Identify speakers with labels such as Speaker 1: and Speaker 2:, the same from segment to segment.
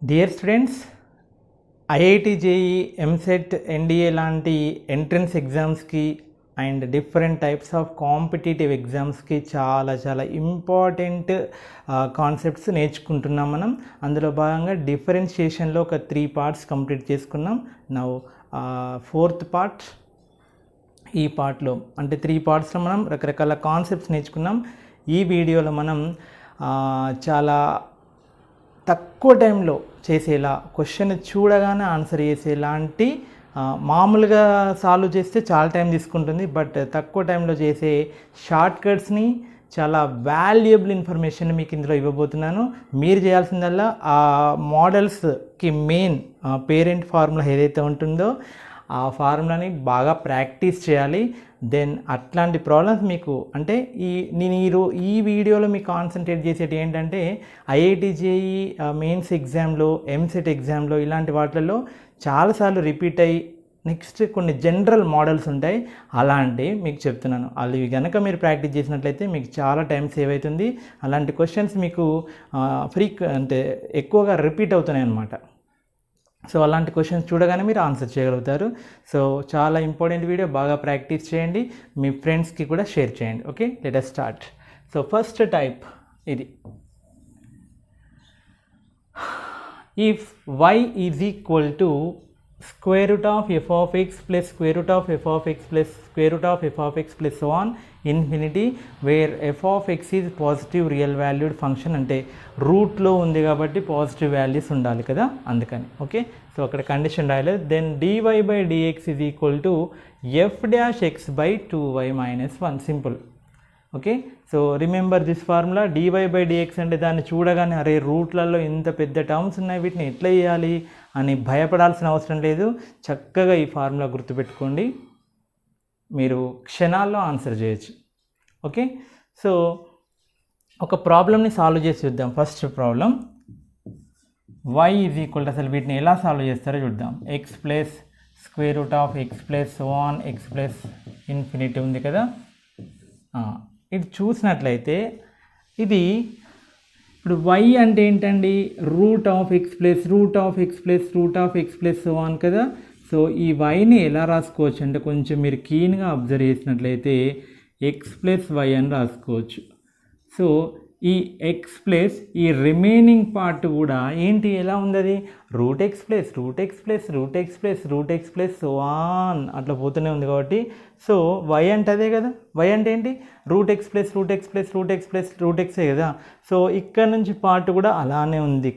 Speaker 1: Dear students, IIT JEE, EAMCET, NDA లాంటి entrance ఎగ్జామ్స్కి and different types of competitive ఎగ్జామ్స్కి చాలా ఇంపార్టెంట్ కాన్సెప్ట్స్ నేర్చుకుంటున్నాం మనం. అందులో భాగంగా డిఫరెన్షియేషన్లో ఒక 3 పార్ట్స్ కంప్లీట్ చేసుకున్నాం. Now 4th part. ఈ పార్ట్లో అంటే 3 పార్ట్స్లో మనం రకరకాల కాన్సెప్ట్స్ నేర్చుకున్నాం. ఈ వీడియోలో మనం చాలా తక్కువ టైంలో చేసేలా, క్వశ్చన్ చూడగానే ఆన్సర్ చేసేలాంటి, మామూలుగా సాల్వ్ చేస్తే చాలా టైం తీసుకుంటుంది, బట్ తక్కువ టైంలో చేసే షార్ట్ కట్స్ని, చాలా వాల్యుయబుల్ ఇన్ఫర్మేషన్ మీకు ఇందులో ఇవ్వబోతున్నాను. మీరు చేయాల్సిందల్లా ఆ మోడల్స్కి మెయిన్ పేరెంట్ ఫార్ములా ఏదైతే ఉంటుందో ఆ ఫార్ములాని బాగా ప్రాక్టీస్ చేయాలి. దెన్ అట్లాంటి ప్రాబ్లమ్స్ మీకు అంటే నేను ఈ వీడియోలో మీకు కాన్సన్ట్రేట్ చేసేది ఏంటంటే ఐఐటి జేఈ మెయిన్స్ ఎగ్జామ్లో, ఎంసెట్ ఎగ్జామ్లో ఇలాంటి వాటిల్లో చాలాసార్లు రిపీట్ అయ్యి నెక్స్ట్ కొన్ని జనరల్ మోడల్స్ ఉంటాయి, అలాంటి మీకు చెప్తున్నాను. అవి కనుక మీరు ప్రాక్టీస్ చేసినట్లయితే మీకు చాలా టైం సేవ్ అవుతుంది. అలాంటి క్వశ్చన్స్ మీకు అంటే ఎక్కువగా రిపీట్ అవుతున్నాయి అన్నమాట. సో అలాంటి క్వశ్చన్స్ చూడగానే మీరు ఆన్సర్ చేయగలుగుతారు. సో చాలా ఇంపార్టెంట్ వీడియో, బాగా ప్రాక్టీస్ చేయండి, మీ ఫ్రెండ్స్కి కూడా షేర్ చేయండి. Okay, let us start. So first type ఇది. If y is equal to square root of f of x plus square root of f of x plus square root of f of x plus so on infinity, where f of x is positive real valued function. అంటే రూట్లో ఉంది కాబట్టి positive values ఉండాలి కదా, అందుకని. Okay, so అక్కడ condition రాయలేదు. Then dy by dx is equal to f dash x by 2y minus 1. Simple. Okay, so remember this formula. dy by dx అంటే దాన్ని చూడగానే అరే రూట్లలో ఇంత పెద్ద టర్మ్స్ ఉన్నాయి, వీటిని ఎట్లా చేయాలి అని భయపడాల్సిన అవసరం లేదు. చక్కగా ఈ ఫార్ములా గుర్తుపెట్టుకోండి, మీరు క్షణాల్లో ఆన్సర్ చేయొచ్చు. ఓకే, సో ఒక ప్రాబ్లమ్ని సాల్వ్ చేసి చూద్దాం. First problem y is equal to, అసలు వీటిని ఎలా సాల్వ్ చేస్తారో చూద్దాం. X plus square root of x plus one X plus infinity ఉంది కదా. ఇది చూసినట్లయితే ఇది ఇప్పుడు y అంటే ఏంటండి, root of x plus root of x plus root of x plus one కదా. సో ఈ వైని ఎలా రాసుకోవచ్చు అంటే కొంచెం మీరు కీన్గా అబ్జర్వ్ చేసినట్లయితే ఎక్స్ ప్లస్ వై అని రాసుకోవచ్చు. సో ఈ ఎక్స్ ప్లస్ ఈ రిమైనింగ్ పార్ట్ కూడా ఏంటి, ఎలా ఉంది అది, route x plus root x plus root x plus root x plus one అట్లా పోతూనే ఉంది కాబట్టి, సో వై అంటే అదే కదా. వై అంటే ఏంటి, root x plus root x plus root x plus root ఎక్సే కదా. సో ఇక్కడ నుంచి పార్ట్ కూడా అలానే ఉంది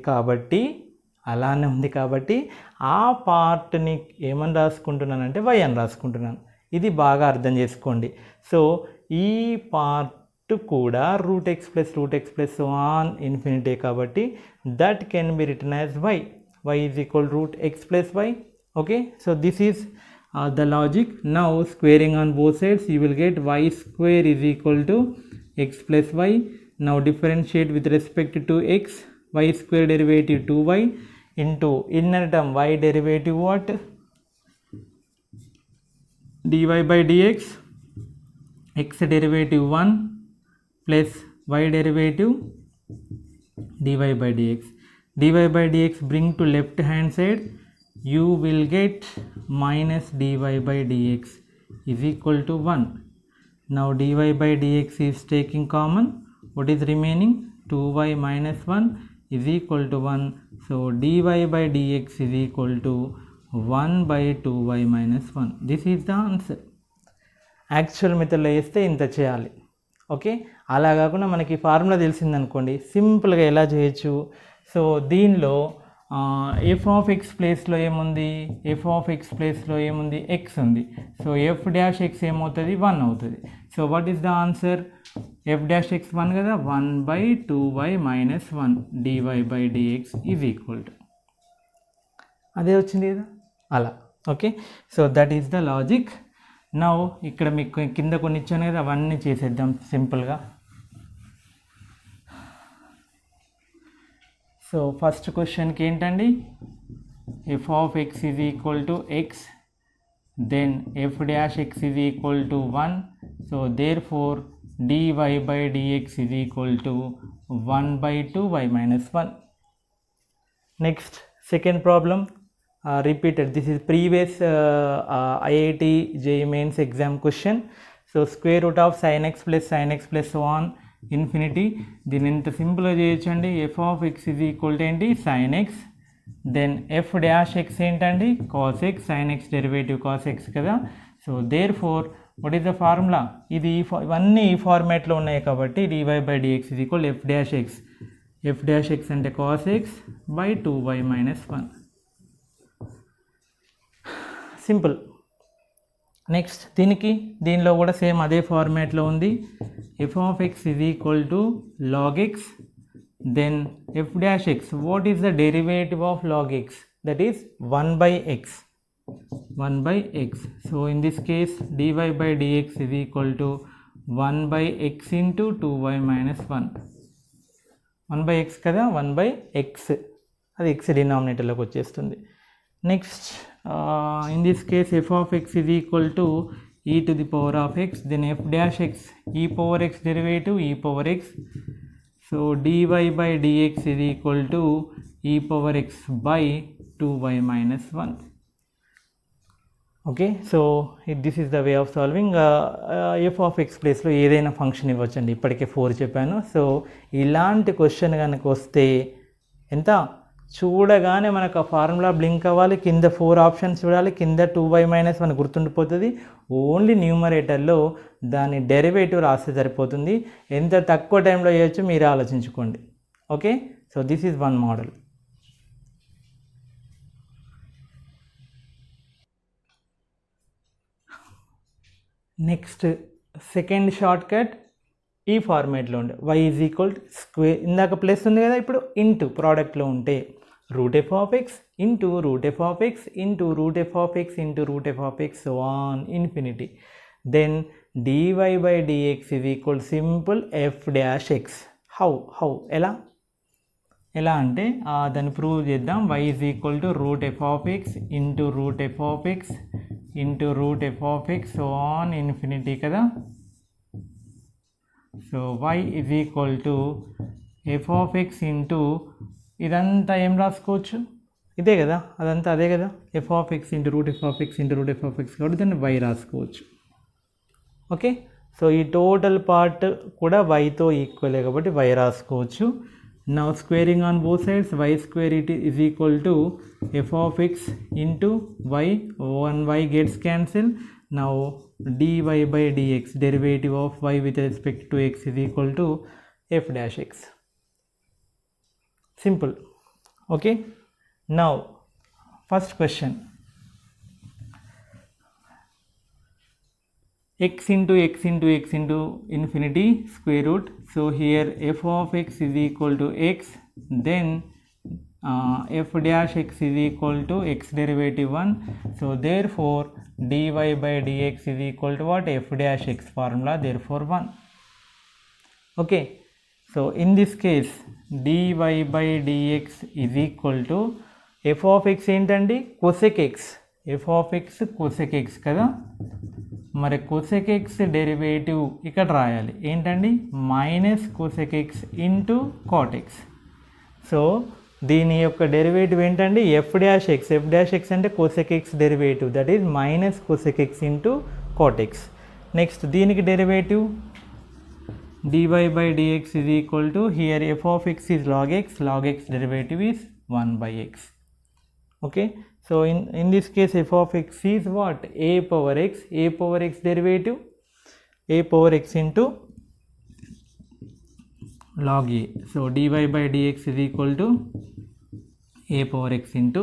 Speaker 1: కాబట్టి ఆ పార్ట్ని ఏమని రాసుకుంటున్నానంటే వై అని రాసుకుంటున్నాను. ఇది బాగా అర్థం చేసుకోండి. సో ఈ పార్ట్ కూడా root x plus one infinity కాబట్టి that can be written as y. Y is equal root x plus y. Okay, so this is the logic. Now squaring on both sides, you will get y square is equal to x plus y. Now differentiate with respect to x, y square derivative 2y into inner term y derivative what, dy by dx, x derivative 1 plus y derivative dy by dx. dy by dx bring to left hand side, you will get minus dy by dx is equal to 1. Now dy by dx is taking common. What is remaining? 2y minus 1 is equal to 1. So dy by dx is equal to 1 by 2y minus 1. This is the answer. Actual మెథడ్లో వేస్తే ఇంత చేయాలి. Okay, అలా కాకుండా మనకి formula తెలిసిందనుకోండి, సింపుల్గా ఎలా చేయొచ్చు. సో దీనిలో ఎఫ్ ఆఫ్ ఎక్స్ ప్లేస్లో ఏముంది, ఎక్స్ ఉంది. సో ఎఫ్ డాష్ ఎక్స్ ఏమవుతుంది, 1 అవుతుంది. So what is the answer, F dash X 1 కదా, 1 by 2y minus 1 dy by dx is equal to, అదే వచ్చింది కదా అలా. Okay, so that is the logic. Now ఇక్కడ మీకు కింద కొన్ని ఇచ్చాను కదా, అవన్నీ చేసేద్దాం సింపుల్గా. సో ఫస్ట్ క్వశ్చన్కి ఏంటండి, f of x is equal to x, then f dash x is equal to 1. So therefore dy by dx is equal to 1 by 2y minus 1. Next, second problem, repeated. This is previous IIT JEE Mains exam question. So square root of sin x plus so on infinity. దీని ఎంత సింపుల్గా చేయొచ్చండి, f of x is equal to ఏంటి sin x, then f dash x ఏంటండి cos x, sin x derivative cos x కదా. So therefore what is the formula, ఇది ఇవన్నీ ఈ ఫార్మాట్లో ఉన్నాయి కాబట్టి dy by dx is equal to f dash x. f dash x అంటే cos x by 2y minus 1. Simple. Next దీనిలో కూడా సేమ్ అదే ఫార్మాట్లో ఉంది. f of x is equal to log x, then f dash x, what is the derivative of log x, that is 1 by x. So in this case dy by dx is equal to 1 by x into 2y minus 1. 1 by x కదా, 1 by x, అది x డినామినేటర్లోకి వచ్చేస్తుంది. Next in this case f of x is equal to e to the power of x, then f dash x, e power x derivative e power x. So dy by dx is equal to e power x by 2y minus 1. Okay, so this is the way of solving. F of X ప్లేస్లో ఏదైనా function ఇవ్వచ్చండి, ఇప్పటికే 4 చెప్పాను. So ఇలాంటి question కనుక వస్తే ఎంత చూడగానే మనకు ఆ ఫార్ములా బ్లింక్ అవ్వాలి, కింద 4 ఆప్షన్స్ చూడాలి, కింద 2y మైనస్ 1 గుర్తుండిపోతుంది. ఓన్లీ న్యూమరేటర్లో దాని డెరివేటివ్ రాస్తే సరిపోతుంది. ఎంత తక్కువ టైంలో చేయొచ్చు మీరు ఆలోచించుకోండి. Okay, so this is one model. Next second shortcut ఈ ఫార్మేట్లో ఉండే y ఈజ్ ఈక్వల్ స్క్వేర్, ఇందాక ప్లస్ ఉంది కదా, ఇప్పుడు ఇంటూ ప్రోడక్ట్లో ఉంటే root f of x into root f of x into root f of x into root f of x on infinity. Then dy by dx is equal simple f dash x. How ఎలా అంటే దాన్ని prove చేద్దాం. y is equal to root f of x into root f of x into root f of x on infinity కదా. So y is equal to f of x into ఇదంతా ఏం రాసుకోవచ్చు, ఇదే కదా, అదంతా అదే కదా, f of x into root f of x into root f of x కాబట్టి దాన్ని y రాసుకోవచ్చు. ఓకే, సో ఈ టోటల్ పార్ట్ కూడా yతో ఈక్వలే కాబట్టి y రాసుకోవచ్చు. Now squaring on both sides, y square it is equal to f of x into y, 1y gets cancelled. Now dy by dx, derivative of y with respect to x is equal to f dash x. Simple. Okay, now first question, x into x into x into infinity square root. So here f of x is equal to x, then f dash x is equal to x derivative 1. So therefore dy by dx is equal to what, f dash x formula, therefore 1. Okay, so in this case dy by dx is equal to f of x ఏంటండి cosec x, f of x cosec x కదా. మరి cosec x derivative ఇక్కడ రాయాలి ఏంటండి minus cosec x into cot x. So దీని యొక్క derivative ఏంటండి F dash X, F dash x అంటే cosec x derivative, that is minus cosec x into cot x. Next దీనికి derivative dy by dx is equal to, here f of x is log x derivative is 1 by x. Okay, so in this case f of x is what, a power x derivative a power x into log a. So dy by dx is equal to a power x into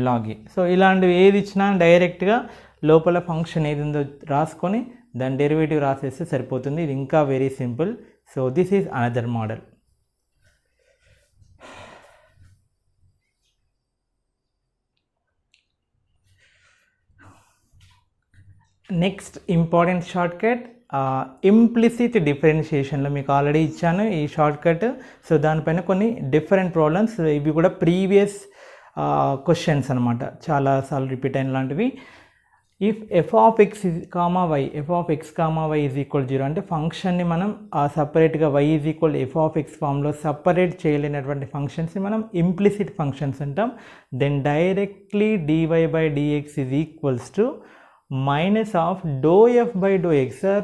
Speaker 1: log a. So ఇలాంటివి ఏది ఇచ్చినా డైరెక్ట్గా లోపల function ఏది ఉందో రాసుకొని దాని derivative రాసేస్తే సరిపోతుంది. ఇది ఇంకా very simple. So this is another model. Next important short cut implicit డిఫరెన్షియేషన్లో మీకు ఆల్రెడీ ఇచ్చాను ఈ షార్ట్ కట్. సో దానిపైన కొన్ని డిఫరెంట్ ప్రాబ్లమ్స్, ఇవి కూడా ప్రీవియస్ క్వశ్చన్స్ అనమాట, చాలాసార్లు రిపీట్ అయిన లాంటివి. If f of x comma y is equal 0 అంటే ఫంక్షన్ని మనం సపరేట్గా y is equal f of x ఫామ్లో సపరేట్ చేయలేనటువంటి ఫంక్షన్స్ని మనం ఇంప్లిసిట్ ఫంక్షన్స్ అంటాం. Then directly dy by dx is equals to minus of dou f by dou x. Sir,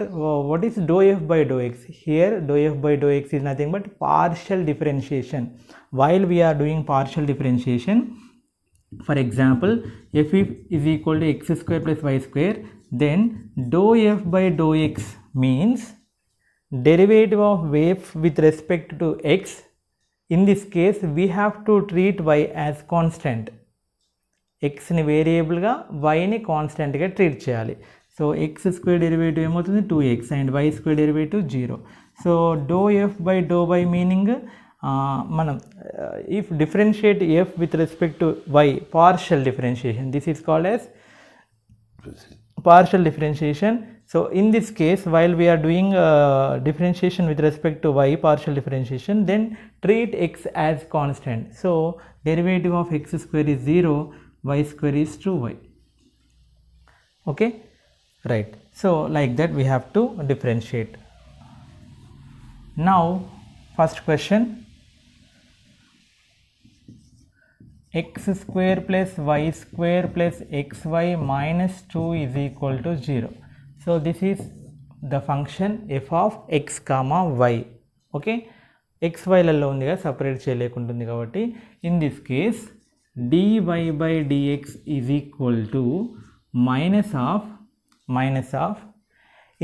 Speaker 1: what is dou f by dou x? Here dou f by dou x is nothing but partial differentiation. While we are doing partial differentiation, for example, f is equal to x square plus y square, then dou f by dou x means derivative of f with respect to x. In this case we have to treat y as constant. ఎక్స్ని వేరియబుల్గా వైని కాన్స్టెంట్గా treat చేయాలి. So x square derivative ఏమవుతుంది 2x and y square derivative 0. So do f by do y meaning మనం if differentiate f with respect to y partial differentiation, this is called as partial differentiation. So in this case, while we are doing differentiation with respect to y, partial differentiation, then treat x as constant. So derivative of x square is 0, y square is 2y. Okay, right. So like that we have to differentiate. Now first question, x square plus y square plus xy minus 2 is equal to 0. So this is the function f of x comma y. Okay, xy లలో ఉందిగా separate చేయలేకుంటుంది కాబట్టి in this case dy by dx is equal to minus of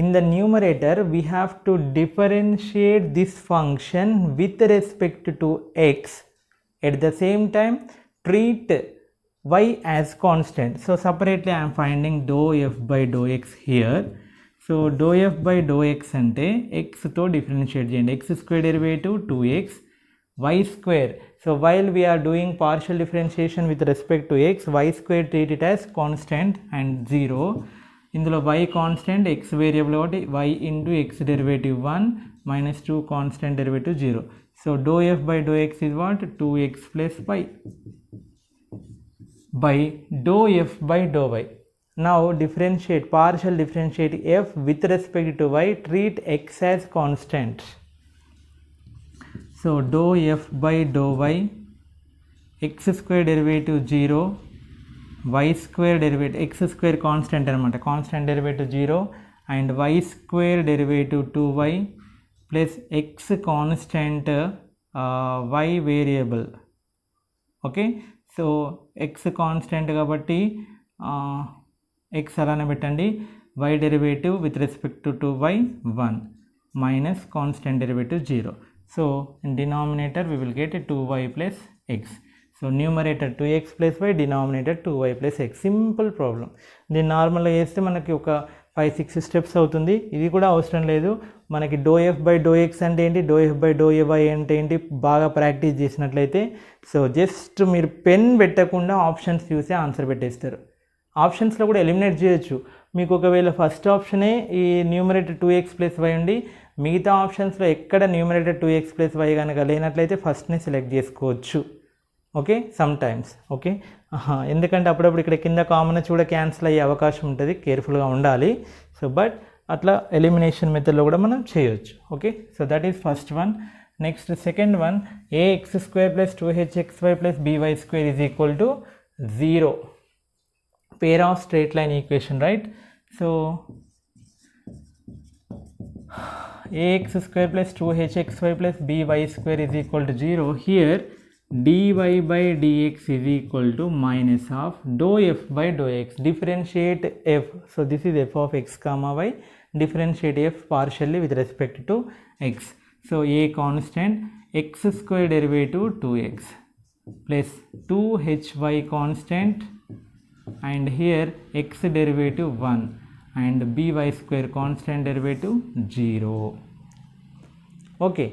Speaker 1: in the numerator we have to differentiate this function with respect to x, at the same time treat y as constant. So separately I am finding dou f by dou x here. So dou f by dou x ante x to differentiate cheyandi, x square derivative 2x, y square. So while we are doing partial differentiation with respect to x, y square treat it as constant and 0. ఇందులో y constant, x variable కాబట్టి y into x derivative 1 minus 2 constant derivative 0. So dou f by dou x is what? 2x plus y by dou f by dou y. Now differentiate, partial differentiate f with respect to y, treat x as constant. So dou f by dou y, x square derivative 0, y square derivative, x square constant anamata, constant derivative 0 and y square derivative 2y plus x constant y variable. Okay, so x constant కాబట్టి x అలానే పెట్టండి, y derivative with respect to y 1 minus constant derivative 0. So in denominator we will get 2y plus x. So numerator 2x plus y, denominator 2y plus x. Simple problem. దీన్ని నార్మల్గా చేస్తే మనకి ఒక 5-6 steps అవుతుంది. ఇది కూడా అవసరం లేదు. మనకి dou f by dou x అంటే ఏంటి, dou f by do y అంటే ఏంటి బాగా ప్రాక్టీస్ చేసినట్లయితే సో జస్ట్ మీరు పెన్ పెట్టకుండా ఆప్షన్స్ చూసి ఆన్సర్ పెట్టేస్తారు. ఆప్షన్స్లో కూడా ఎలిమినేట్ చేయొచ్చు. మీకు ఒకవేళ ఫస్ట్ ఆప్షనే ఈ న్యూమరేటర్ 2x ప్లస్ వై ఉండి మిగతా ఆప్షన్స్లో ఎక్కడ న్యూమరేటర్ 2x ప్లస్ వై కనుక లేనట్లయితే ఫస్ట్నే సెలెక్ట్ చేసుకోవచ్చు. Okay, some times. ఓకే, ఎందుకంటే అప్పుడప్పుడు ఇక్కడ కింద కామన్ కూడా క్యాన్సిల్ అయ్యే అవకాశం ఉంటుంది, కేర్ఫుల్గా ఉండాలి. సో బట్ అట్లా ఎలిమినేషన్ మెథడ్లో కూడా మనం చేయొచ్చు. Okay, so that is first one. Next second one, ax square plus 2hxy plus by square is equal to 0. pair of straight line equation, right? So ax square plus 2hxy plus by square is equal to 0. Here dy by dx is equal to minus of dou f by dou x. Differentiate f. So this is f of x comma y. Differentiate f partially with respect to x. So a constant, x square derivative 2x plus 2hy constant, and here x derivative 1 and by square constant derivative 0. Okay,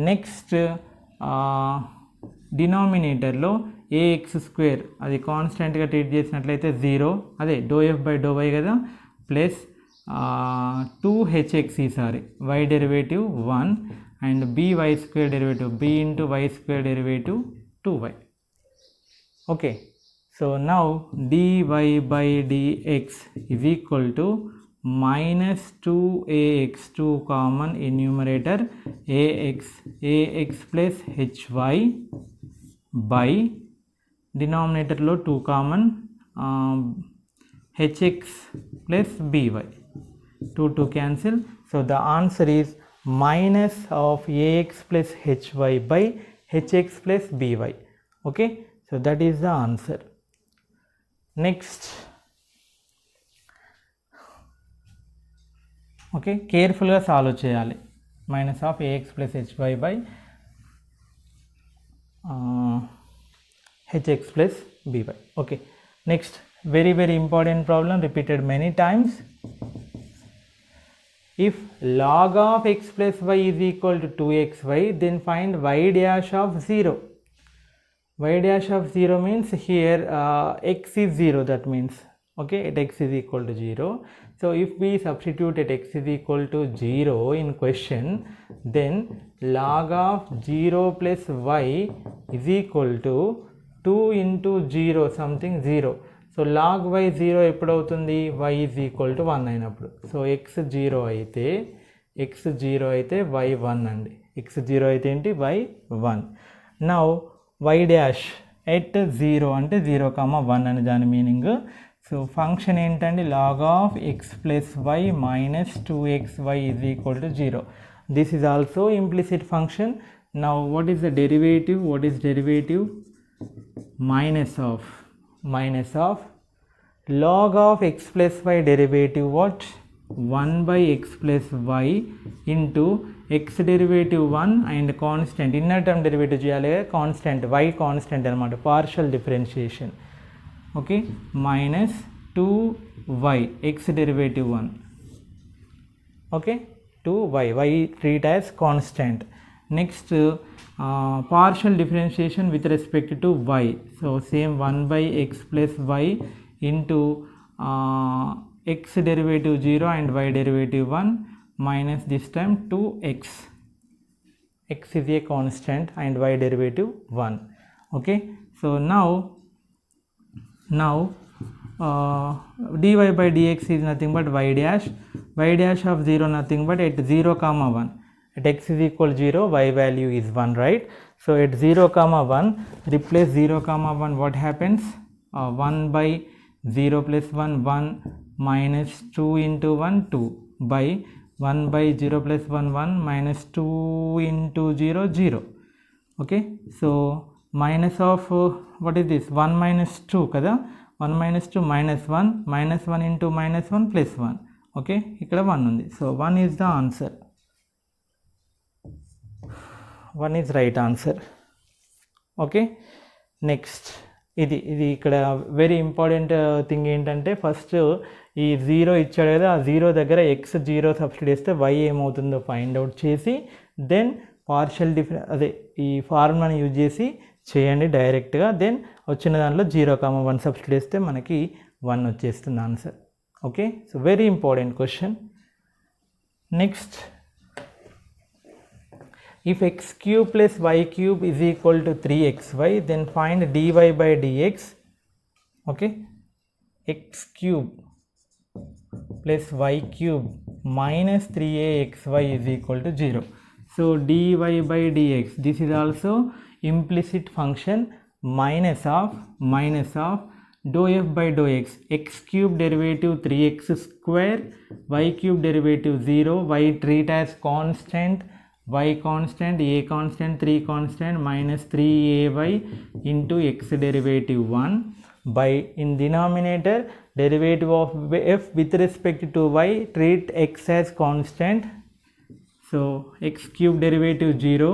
Speaker 1: next denominator ax square అది కాన్స్టెంట్గా treat చేసినట్లయితే 0, అదే dou f by do y కదా, plus 2hx ఈసారి y derivative 1 and by square derivative b into y square derivative 2y. Okay, So now dy by dx is equal to minus 2ax2 common in numerator ax plus hy by denominator లో 2 common hx plus by 2 cancel. So the answer is minus of ax plus hy by hx plus by. Okay, so that is the answer. Next, okay, careful గా solve చేయాలి. minus of ax plus hy by hx plus by. Okay, next, very important problem repeated many times. If log of x plus y is equal to 2xy, then find y dash of 0. Y dash of 0 means here x is 0, that means, okay, at x is equal to 0. So if we substitute at x is equal to 0 in question, then log of 0 plus y is equal to 2 into 0 something 0. So log y 0 ఎప్పుడు అవుతుంది? y is equal to 1 అయినప్పుడు. So x 0 అయితే y 1 అండి. x 0 అయితే ఏంటి? y 1. Now y dash at 0 అంటే 0, 1 అని దాని మీనింగ్. సో ఫంక్షన్ ఏంటండి? log of x plus y minus 2xy is equal to 0. This is also implicit function. Now what is the derivative? What is derivative? Minus of log of x plus y derivative what? 1 by x plus y into x derivative 1 and constant inner term derivative చేయాలి, constant y constant అన్నమాట, partial differentiation. Okay, minus 2y x derivative 1. Okay, 2y, y treat as constant. Next, partial differentiation with respect to y. So same 1 by x plus y into x derivative 0 and y derivative 1 minus this time 2x. X is a constant and y derivative 1. Okay, so now dy by dx is nothing but y dash of 0 nothing but at 0 comma 1. At x is equal to 0, y value is 1, right? So at 0 comma 1, replace 0 comma 1, what happens? 1 by 0 plus 1, 1 minus 2 into 1, 2 by 1 by 0 plus 1, 1 minus 2 into 0, 0. Okay, so minus of what is this? 1 minus 2 kada? 1 minus 2 minus 1 into minus 1 plus 1. Okay, ikkada 1 undi. So 1 is the answer. 1 is right answer. Okay, next, ఇది ఇక్కడ very important thing ఏంటంటే, first ఈ 0 ఇచ్చాడు కదా, ఆ 0 దగ్గర x 0 substitute చేస్తే y ఏమవుతుందో ఫైండ్ అవుట్ చేసి దెన్ పార్షియల్ అదే ఈ ఫార్ములాని యూజ్ చేసి చేయండి డైరెక్ట్గా. దెన్ వచ్చిన దాంట్లో 0, 1 సబ్స్టిట్యూట్ చేస్తే మనకి 1 వచ్చేస్తుంది answer. Okay, so very important question. Next, if x cube plus y cube is equal to 3xy, then find dy by dx. Okay, x cube plus y cube minus 3axy is equal to 0. So dy by dx, this is also implicit function, minus of dou f by dou x. X cube derivative 3x square, y cube derivative 0, y treat as constant, y constant, a constant, 3 constant minus 3ay into x derivative 1 by in denominator derivative of f with respect to y, treat x as constant. So x cube derivative 0,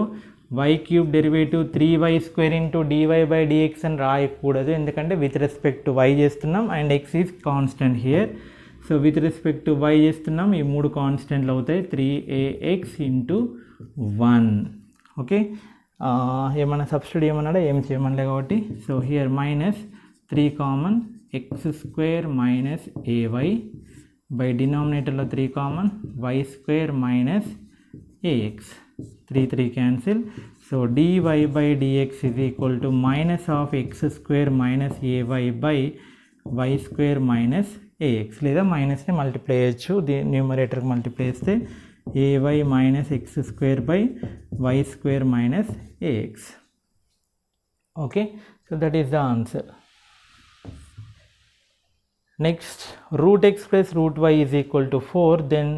Speaker 1: y cube derivative 3y square into dy by dx అని రాయకూడదు, ఎందుకంటే with respect to y చేస్తున్నాం and x is constant here. So with respect to y చేస్తున్నాం, ఈ 3 కాన్స్టెంట్లు అవుతాయి, 3ax into 1. Okay, ఏమన్నా substitute ఏమన్నాడా? ఏం చేయమనలే కాబట్టి. So here minus 3 common x square minus ay by డినామినేటర్లో 3 common y square minus ax, 3 cancel. So dy by dx is equal to minus of x square minus ay by y square minus ax, లేదా మైనస్ని multiply చేయొచ్చు, దీని న్యూమరేటర్కి multiply చేస్తే ay minus x square by y square minus ax. Okay, so that is the answer. Next, root x plus root y is equal to 4, then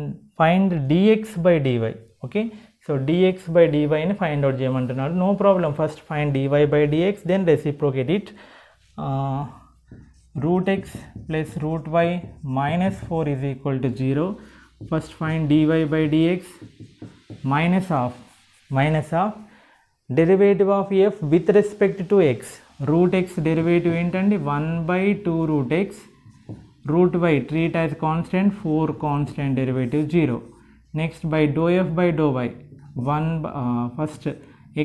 Speaker 1: find dx by dy. Okay, so dx by dy ni find out cheyamantunnaru. No problem, first find dy by dx, then reciprocate it. Root x plus root y minus 4 is equal to 0. First find dy by dx, minus of derivative of f with respect to x. Root x derivative ఏంటండి 1 by 2 root x, root y treat as constant, 4 constant derivative 0. Next by dou f by dou y, first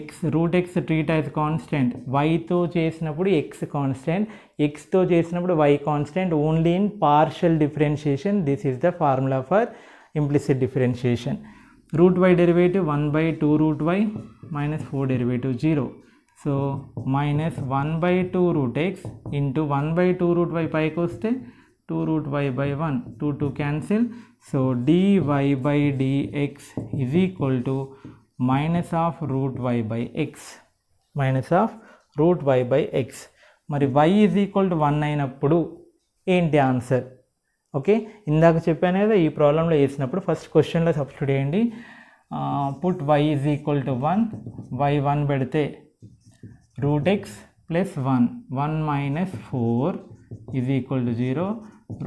Speaker 1: x root x treat as constant, y తో చేసినప్పుడు x constant, x తో చేసినప్పుడు y constant only in partial differentiation. This is the formula for implicit differentiation. Root y derivative 1 by 2 root y minus 4 derivative 0. So minus 1 by 2 root x into 1 by 2 root y పైకి వస్తే 2 root y by 1, 2 cancel. So dy by dx is equal to minus of root y by x, minus of root y by x. మరి y is equal to 1 అయినప్పుడు ఏంటి answer? Okay, ఇందాక చెప్పాను కదా, ఈ ప్రాబ్లంలో వేసినప్పుడు ఫస్ట్ క్వశ్చన్లో సబ్స్టిట్యూట్ చేయండి. Put y is equal to 1, y 1 పెడితే root x plus 1, 1 minus 4 is equal to 0.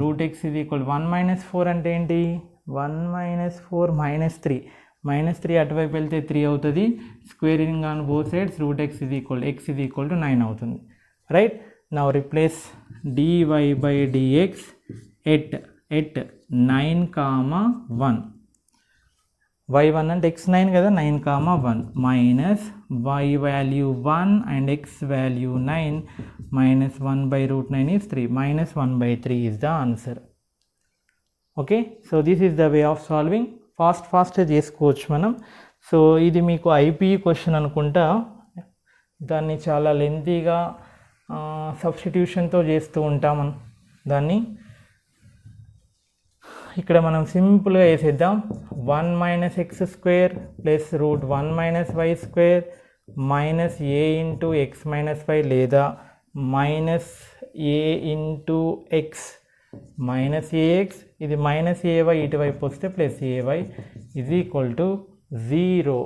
Speaker 1: root x is equal to 1 minus 4 అంటే ఏంటి? 1 minus 4 minus 3, minus 3 అటువైపు వెళ్తే 3 అవుతుంది. Squaring on both sides root x is equal to 9 అవుతుంది. Right, now replace dy by dx at 9, 1. y1 అంటే x9 కదా, 9, 1 minus y value 1 and x value 9 minus 1 by root 9 is 3, minus 1 by 3 is the answer. Okay, so this is the way of solving. Fast చేసుకోవచ్చు మనం. So ఇది మీకు IPE question అనుకుంటా, దాన్ని చాలా లెంతీగా సబ్స్టిట్యూషన్తో చేస్తూ ఉంటాం దాన్ని. ఇక్కడ మనం సింపుల్గా వేసేద్దాం. 1 minus x square plus root 1 minus y square minus a into x minus y, లేదా minus a into x minus ax, ఇది మైనస్ ay ఇటువైపు వస్తే plus ay is equal to 0.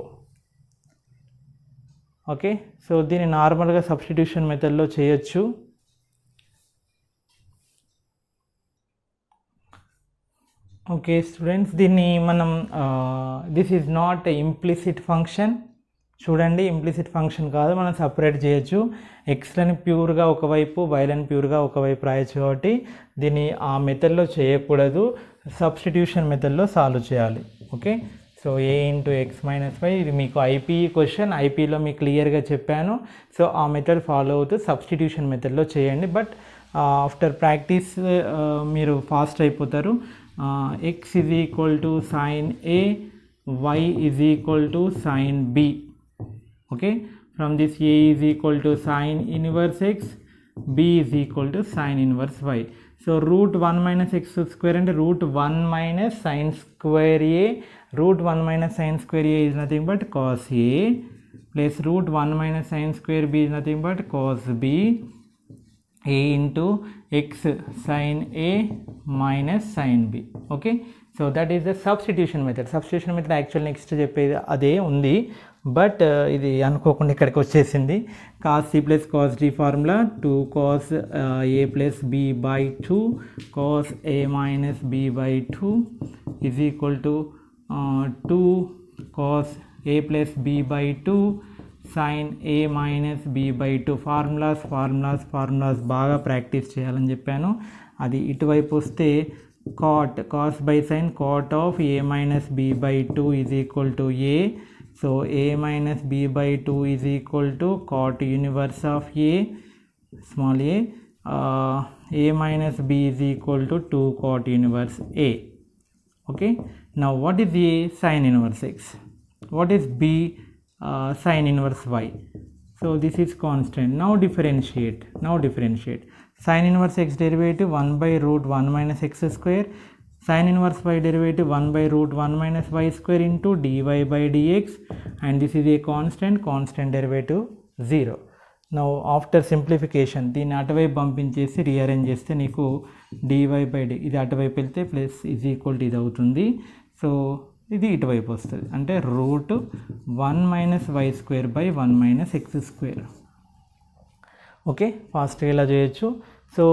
Speaker 1: Okay, so దీన్ని నార్మల్గా సబ్స్టిట్యూషన్ మెథడ్లో చేయొచ్చు. ఓకే స్టూడెంట్స్, దీన్ని మనం this is not implicit function. చూడండి, ఇంప్లిసిట్ ఫంక్షన్ కాదు, మనం సపరేట్ చేయొచ్చు. ఎక్స్లని ప్యూర్గా ఒకవైపు, వైలని ప్యూర్గా ఒకవైపు రాయొచ్చు. కాబట్టి దీన్ని ఆ మెథడ్లో చేయకూడదు, సబ్స్టిట్యూషన్ మెథడ్లో సాల్వ్ చేయాలి. Okay, so a into x minus y, ఇది మీకు ఐపీఈ క్వశ్చన్, ఐపీలో మీకు క్లియర్గా చెప్పాను. సో ఆ మెథడ్ ఫాలో అవుతూ సబ్స్టిట్యూషన్ మెథడ్లో చేయండి. బట్ ఆఫ్టర్ ప్రాక్టీస్ మీరు ఫాస్ట్ అయిపోతారు. x is equal to sin a, y is equal to sin b. Okay, from this a is equal to sin inverse x, b is equal to sin inverse y. So root 1 minus x square and root 1 minus sin square a, root 1 minus sin square a is nothing but cos a, plus root 1 minus sin square b is nothing but cos b, a into x sin a minus sin b. Okay, so that is the substitution method. Substitution method actually next చెప్పేది అదే ఉంది, but ఇది అనుకోకుండా ఇక్కడికి వచ్చేసింది. cos c plus cos d formula 2 cos a plus b by 2 cos a minus b by 2 is equal to 2 cos a plus b by 2 sin a minus b by 2. Formulas బాగా practice చేయాలని చెప్పాను. అది ఇటువైపు వస్తే cos by sin cot of a minus b by 2 is equal to a. So a minus b by 2 is equal to cot inverse of a, small a. A minus b is equal to 2 cot inverse a. Okay, now what is a? Sin inverse x. What is b? sin inverse y. So this is constant. Now differentiate. Sin inverse x derivative 1 by root 1 minus x square. Sin inverse y derivative 1 by root 1 minus y square into dy by dx, and this is a constant derivative 0. Now after simplification దీన్ని అటువైపు పంపించేసి rearrange చేస్తే నీకు dy by d ఇది అటువైపు వెళ్తే plus is equal to ఇది అవుతుంది. సో ఇది ఇటువైపు వస్తుంది అంటే root 1 minus y square by 1 minus x square. Okay, ఫాస్ట్గా ఇలా చేయొచ్చు. సో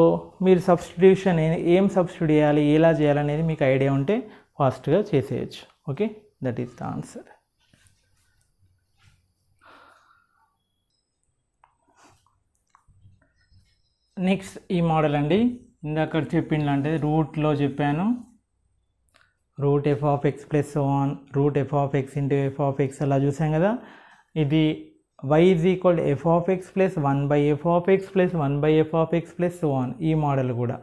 Speaker 1: మీరు సబ్స్టిట్యూషన్ ఏం సబ్స్టిట్యూట్ చేయాలి, ఎలా చేయాలనేది మీకు ఐడియా ఉంటే ఫాస్ట్గా చేసేయచ్చు. Okay, that is the answer. Next ఈ మోడల్ అండి, ఇందాక చెప్పింది అంటే రూట్లో చెప్పాను, root f of x plus one, root f of x into f of x అలా చూసాం కదా. ఇది y is equal f of x plus 1 by f of x plus 1 by f of x plus one. ఈ model కూడా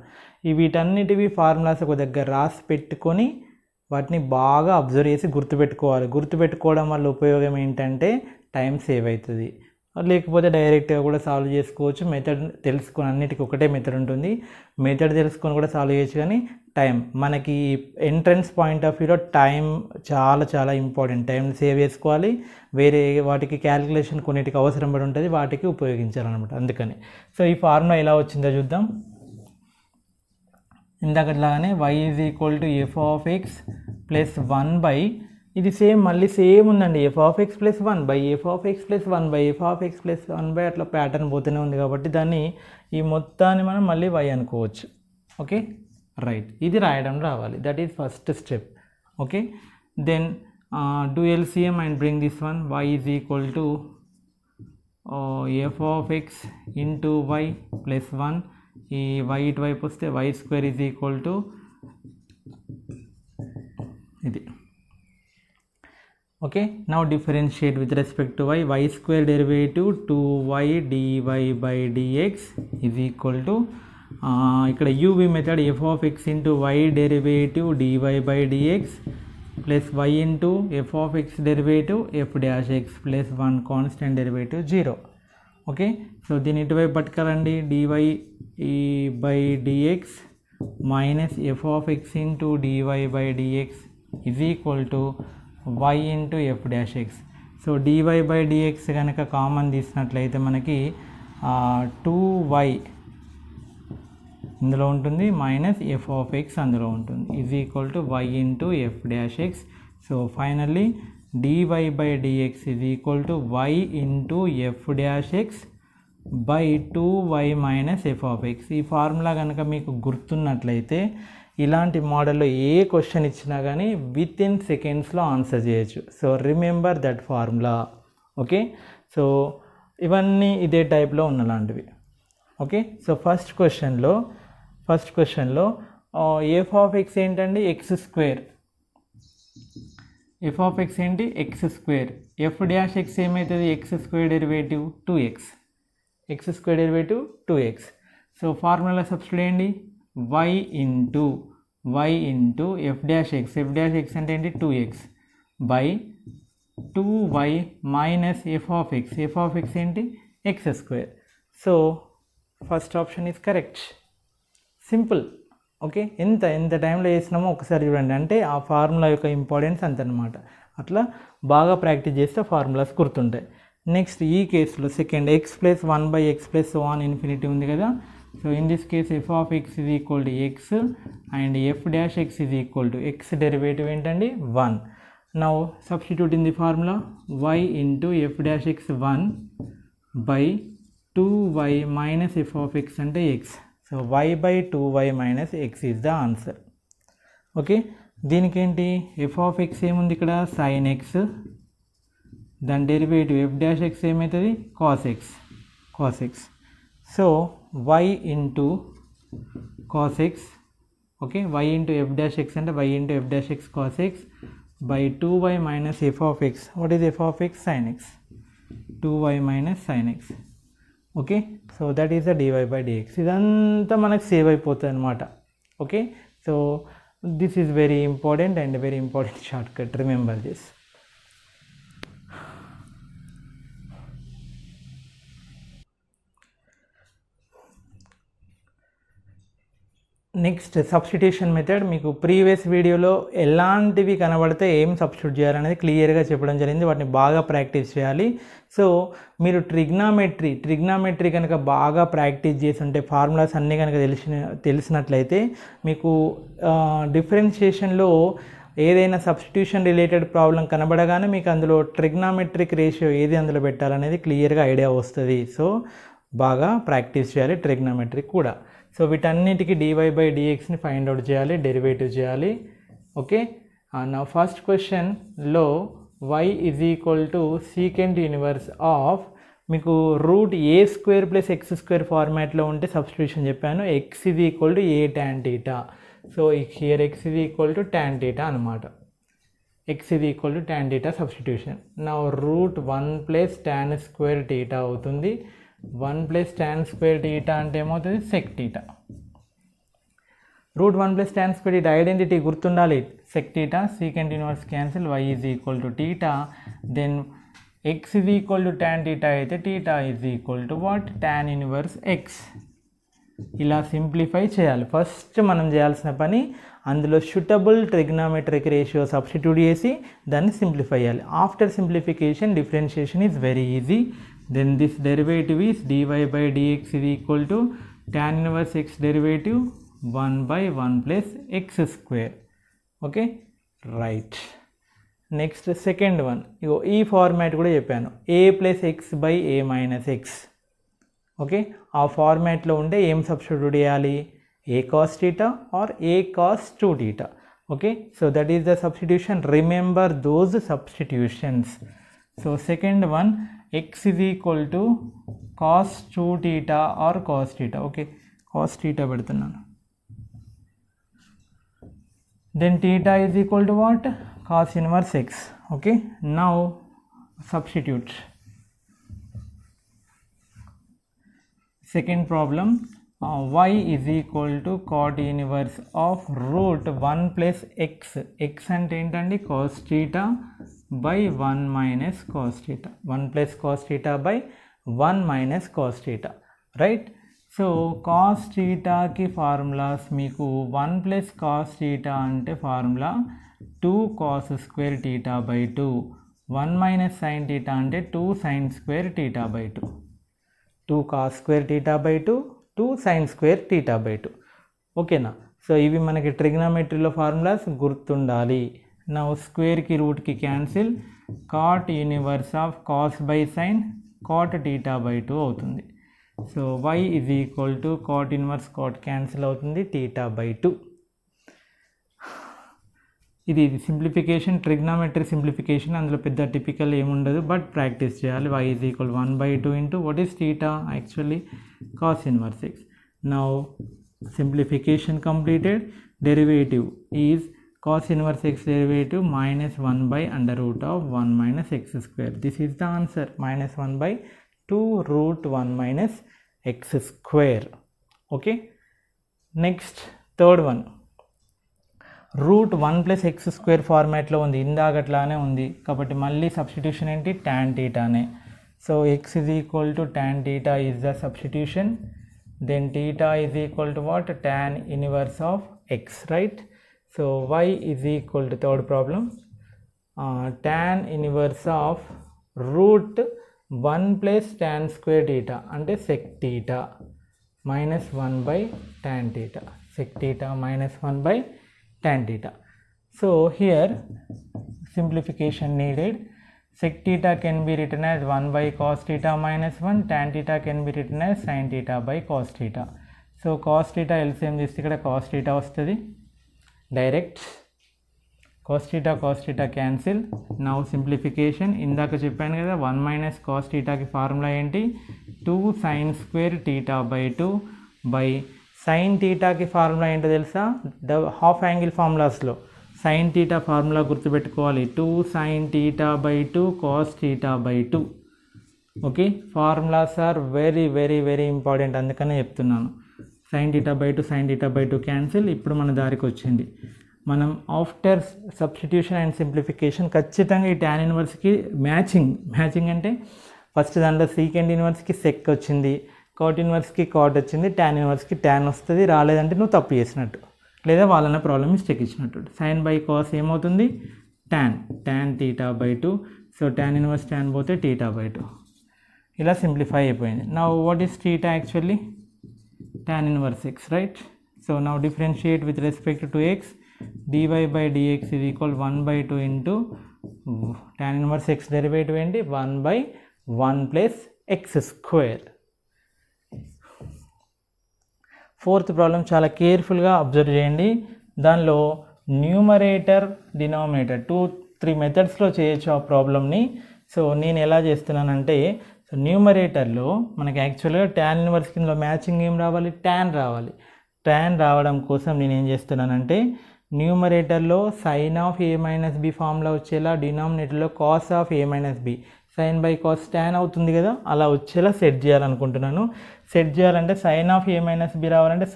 Speaker 1: వీటన్నిటివి formulas ఒక దగ్గర రాసి పెట్టుకొని వాటిని బాగా అబ్జర్వ్ చేసి గుర్తుపెట్టుకోవాలి. గుర్తుపెట్టుకోవడం వల్ల ఉపయోగం ఏంటంటే టైం సేవ్ అవుతుంది. లేకపోతే డైరెక్ట్గా కూడా సాల్వ్ చేసుకోవచ్చు. మెథడ్ తెలుసుకొని అన్నిటికీ ఒకటే మెథడ్ ఉంటుంది, మెథడ్ తెలుసుకొని కూడా సాల్వ్ చేయొచ్చు. కానీ టైం మనకి ఎంట్రన్స్ పాయింట్ ఆఫ్ వ్యూలో టైం చాలా చాలా ఇంపార్టెంట్. టైం సేవ్ చేసుకోవాలి. వేరే వాటికి క్యాలిక్యులేషన్ కొన్నిటికి అవసరం పడి ఉంటుంది, వాటికి ఉపయోగించాలన్నమాట. అందుకని సో ఈ ఫార్ములా ఎలా వచ్చిందో చూద్దాం. ఇందాకట్లాగానే y is equal to f of x plus 1 by, ఇది మళ్ళీ సేమ్ ఉందండి, F of x plus 1 by f of x plus 1 by f of x plus 1 by అట్లా ప్యాటర్న్ పోతూనే ఉంది. కాబట్టి దాన్ని ఈ మొత్తాన్ని మనం మళ్ళీ y అనుకోవచ్చు. ఓకే, రైట్, ఇది రాయడం రావాలి. That is first step. Okay, then do LCM and bring this one. y is equal to f of x into y plus 1. ఈ y ఇటువైపు వస్తే y square is equal to ఇది. Okay, now differentiate with respect to y square derivative 2y dy by dx is equal to ఇక్కడ UV method f of x into y derivative dy by dx plus y into f of X derivative F dash X plus 1 constant derivative 0. Okay, so దీని ఇటువైపు పట్టుకోరండి, dy by dx minus f of x into dy by dx is equal to y into f dash X. So dy by dx కనుక common తీసినట్లయితే మనకి 2y ఇందులో ఉంటుంది minus f of X అందులో ఉంటుంది, is equal to y into f dash X. So finally dy by dx is equal to y into f dash X by 2y minus f of X. ఈ formula కనుక మీకు గుర్తున్నట్లయితే ఇలాంటి మోడల్లో ఏ question ఇచ్చినా కానీ with in సెకండ్స్లో answer చేయొచ్చు. So remember that formula. Okay, so ఇవన్నీ ఇదే టైప్లో ఉన్నలాంటివి. ఓకే, సో ఫస్ట్ క్వశ్చన్లో ఎఫ్ ఆఫ్ ఎక్స్ ఏంటండి, X square. F of x ఏంటి, x square. F dash x ఏమవుతుంది, x square derivative 2x, x square derivative 2x. So formula substitute చేయండి, y into f dash x అంటే ఏంటి 2x by 2y minus f of x ఏంటి x square. So first option is correct, simple. Okay, ఎంత టైంలో చేసినామో ఒకసారి చూడండి, అంటే ఆ ఫార్ములా యొక్క ఇంపార్టెన్స్ అంతనమాట. అట్లా బాగా ప్రాక్టీస్ చేస్తే ఫార్ములాస్ గుర్తుంటాయి. నెక్స్ట్ ఈ కేసులో second X plus 1 by X plus 1 infinity ఉంది కదా. So in this case f of x is equal to x and f dash x is equal to x derivative ఏంటండి 1. Now substitute in the formula y into f dash x 1 by 2y minus f of x అంటే x. So y by 2y minus x is the answer. Okay, దీనికి ఏంటి f of x ఏముంది ఇక్కడ sin x, దాని derivative f dash x ఏమవుతుంది cos x. So y into cos x, okay, y into f dash x అంటే y into f dash x cos x by 2y minus f of x. What is f of x? Sin x. 2y minus sin x. Okay, so that is the dy by dx. ఇదంతా మనకు save అయిపోతుంది అనమాట. Okay, so this is very important and very important short cut, remember this. Next substitution method. మీకు previous వీడియోలో ఎలాంటివి కనబడితే ఏం substitute చేయాలనేది క్లియర్గా చెప్పడం జరిగింది. వాటిని బాగా ప్రాక్టీస్ చేయాలి. సో మీరు ట్రిగ్నామెట్రీ కనుక బాగా ప్రాక్టీస్ చేస్తుంటే, ఫార్ములాస్ అన్నీ కనుక తెలిసినట్లయితే మీకు డిఫరెన్షియేషన్లో ఏదైనా సబ్స్టిట్యూషన్ రిలేటెడ్ ప్రాబ్లం కనబడగానే మీకు అందులో ట్రిగ్నామెట్రిక్ రేషియో ఏది అందులో పెట్టాలనేది క్లియర్గా ఐడియా వస్తుంది. సో బాగా ప్రాక్టీస్ చేయాలి ట్రిగ్నామెట్రీ కూడా. సో వీటన్నిటికీ dy/dxని ఫైండ్ అవుట్ చేయాలి, డెరివేటివ్ చేయాలి. ఓకే, నా ఫస్ట్ క్వశ్చన్లో y = secant inverse ఆఫ్ మీకు √a² + x² ఫార్మాట్లో ఉంటే సబ్స్టిట్యూషన్ చెప్పాను. x = a tan theta. So here x = tan theta అనమాట. x = tan theta substitution. నా √1 + tan² theta అవుతుంది. 1 + tan² theta అంటే ఏమవుతుంది? sec theta. √1 + tan² theta identity గుర్తుండాలి. sec theta, secant inverse cancel, y = theta. Then x = tan theta అయితే theta what? tan inverse x. ఇలా simplify చేయాలి. First మనం చేయాల్సిన పని అందులో సూటబుల్ ట్రిగ్నామెట్రిక్ రేషియో సబ్స్టిట్యూట్ చేసి దాన్ని సింప్లిఫై చేయాలి. After simplification differentiation is very easy. Then this derivative is dy/dx = tan inverse x derivative 1/1 + x². Okay, right. Next second one, ఇగో ఈ ఫార్మాట్ కూడా చెప్పాను, a + x/a - x. ఓకే, ఆ ఫార్మాట్లో ఉంటే ఏం సబ్స్టిట్యూట్ చేయాలి? a cos theta or a cos 2 theta. Okay, so that is the substitution. Remember those substitutions. So second one, x = cos 2 theta or cos theta. Okay, cos theta పెడుతున్నాను. then theta = what? cos inverse x. okay, now substitute. Second problem, y = cot inverse of √1 + x. x అంటే ఏంటండి? cos theta by 1 - cos theta. 1 + cos theta by 1 - cos theta. Right. So cos theta కి formulas మీకు 1 + cos theta అంటే formula 2 cos² θ/2. 1 - sin theta అంటే 2 sin² θ/2. 2 cos² θ/2, 2 sin² θ/2. ఓకేనా? So ఇవి మనకి ట్రిగ్నామెట్రీలో formulas గుర్తుండాలి. నా స్క్వేర్కి రూట్కి cancel, cot inverse of cos / sin cot θ/2 అవుతుంది. So y = cot inverse cot cancel అవుతుంది, θ/2. ఇది సింప్లిఫికేషన్, ట్రిగ్నామెట్రీ సింప్లిఫికేషన్. అందులో పెద్ద టిపికల్ ఏముండదు, బట్ ప్రాక్టీస్ చేయాలి. y = 1/2 into what is theta? Actually cos inverse x. Now simplification completed. Derivative is cos inverse x derivative -1/√1 - x². This is the answer, -1/2√1 - x². okay, next third one, √1 + x² ఫార్మాట్లో ఉంది, ఇందాకట్లానే ఉంది కాబట్టి మళ్ళీ substitution ఏంటి? tan thetaనే. So x = tan theta is the substitution. Then theta = what? tan inverse of x, right? So y = third problem, tan inverse of √1 + tan² theta అంటే sec theta -1/tan theta. sec theta -1/tan theta. So here simplification needed. Sec theta can be written as 1/cos theta -1. Tan theta can be written as sin theta/cos theta. So cos theta LCM చేస్తే ఇక్కడ cos theta వస్తుంది direct. cos theta cancel. Now simplification. ఇందాక చెప్పాను కదా 1 - cos thetaకి formula ఏంటి? 2 sin² θ/2 by sin thetaకి formula ఏంటో తెలుసా? Half angle ఫార్ములాస్లో sin theta ఫార్ములా గుర్తుపెట్టుకోవాలి. 2 sin θ/2 cos θ/2. Okay, formulas are very very very important, అందుకనే చెప్తున్నాను. sin θ/2 sin θ/2 క్యాన్సిల్. ఇప్పుడు మన దారికి వచ్చింది. మనం ఆఫ్టర్ సబ్స్టిట్యూషన్ అండ్ సింప్లిఫికేషన్ ఖచ్చితంగా ఈ tan ఇన్వర్స్కి మ్యాచింగ్ అంటే ఫస్ట్ దాంట్లో secant ఇన్వర్స్కి sec వచ్చింది, కాట్ ఇన్వర్స్కి కాట్ వచ్చింది, ట్యాన్ ఇన్వర్స్కి ట్యాన్ వస్తుంది. రాలేదంటే నువ్వు తప్పు చేసినట్టు, లేదా వాళ్ళన్న ప్రాబ్లం మిస్టేక్ ఇచ్చినట్టు. సైన్ బై కాస్ ఏమవుతుంది, tan theta by 2. So tan inverse tan పోతే థీటా బై 2. ఇలా సింప్లిఫై అయిపోయింది. Now what is theta actually, tan inverse x, right? So now differentiate with respect to x, dy by dx is equal 1 by 2 into tan inverse x derivative ఏంటి 1 by 1 plus x square. Fourth problem చాలా కేర్ఫుల్గా observe చేయండి. దానిలో numerator denominator 2-3 మెథడ్స్లో చేయొచ్చు ఆ ప్రాబ్లమ్ని. So నేను ఎలా చేస్తున్నానంటే, సో న్యూమరేటర్లో మనకి యాక్చువల్గా ట్యాన్ ఇన్వర్స్ కింద మ్యాచింగ్ ఏం రావాలి, ట్యాన్ రావాలి. ట్యాన్ రావడం కోసం నేను ఏం చేస్తున్నానంటే, న్యూమరేటర్లో sine of A minus B formula వచ్చేలా, డినామినేటర్లో cos of A minus B, sine by cos tan అవుతుంది కదా, అలా వచ్చేలా సెట్ చేయాలనుకుంటున్నాను. సెట్ చేయాలంటే sine of A minus B రావాలంటే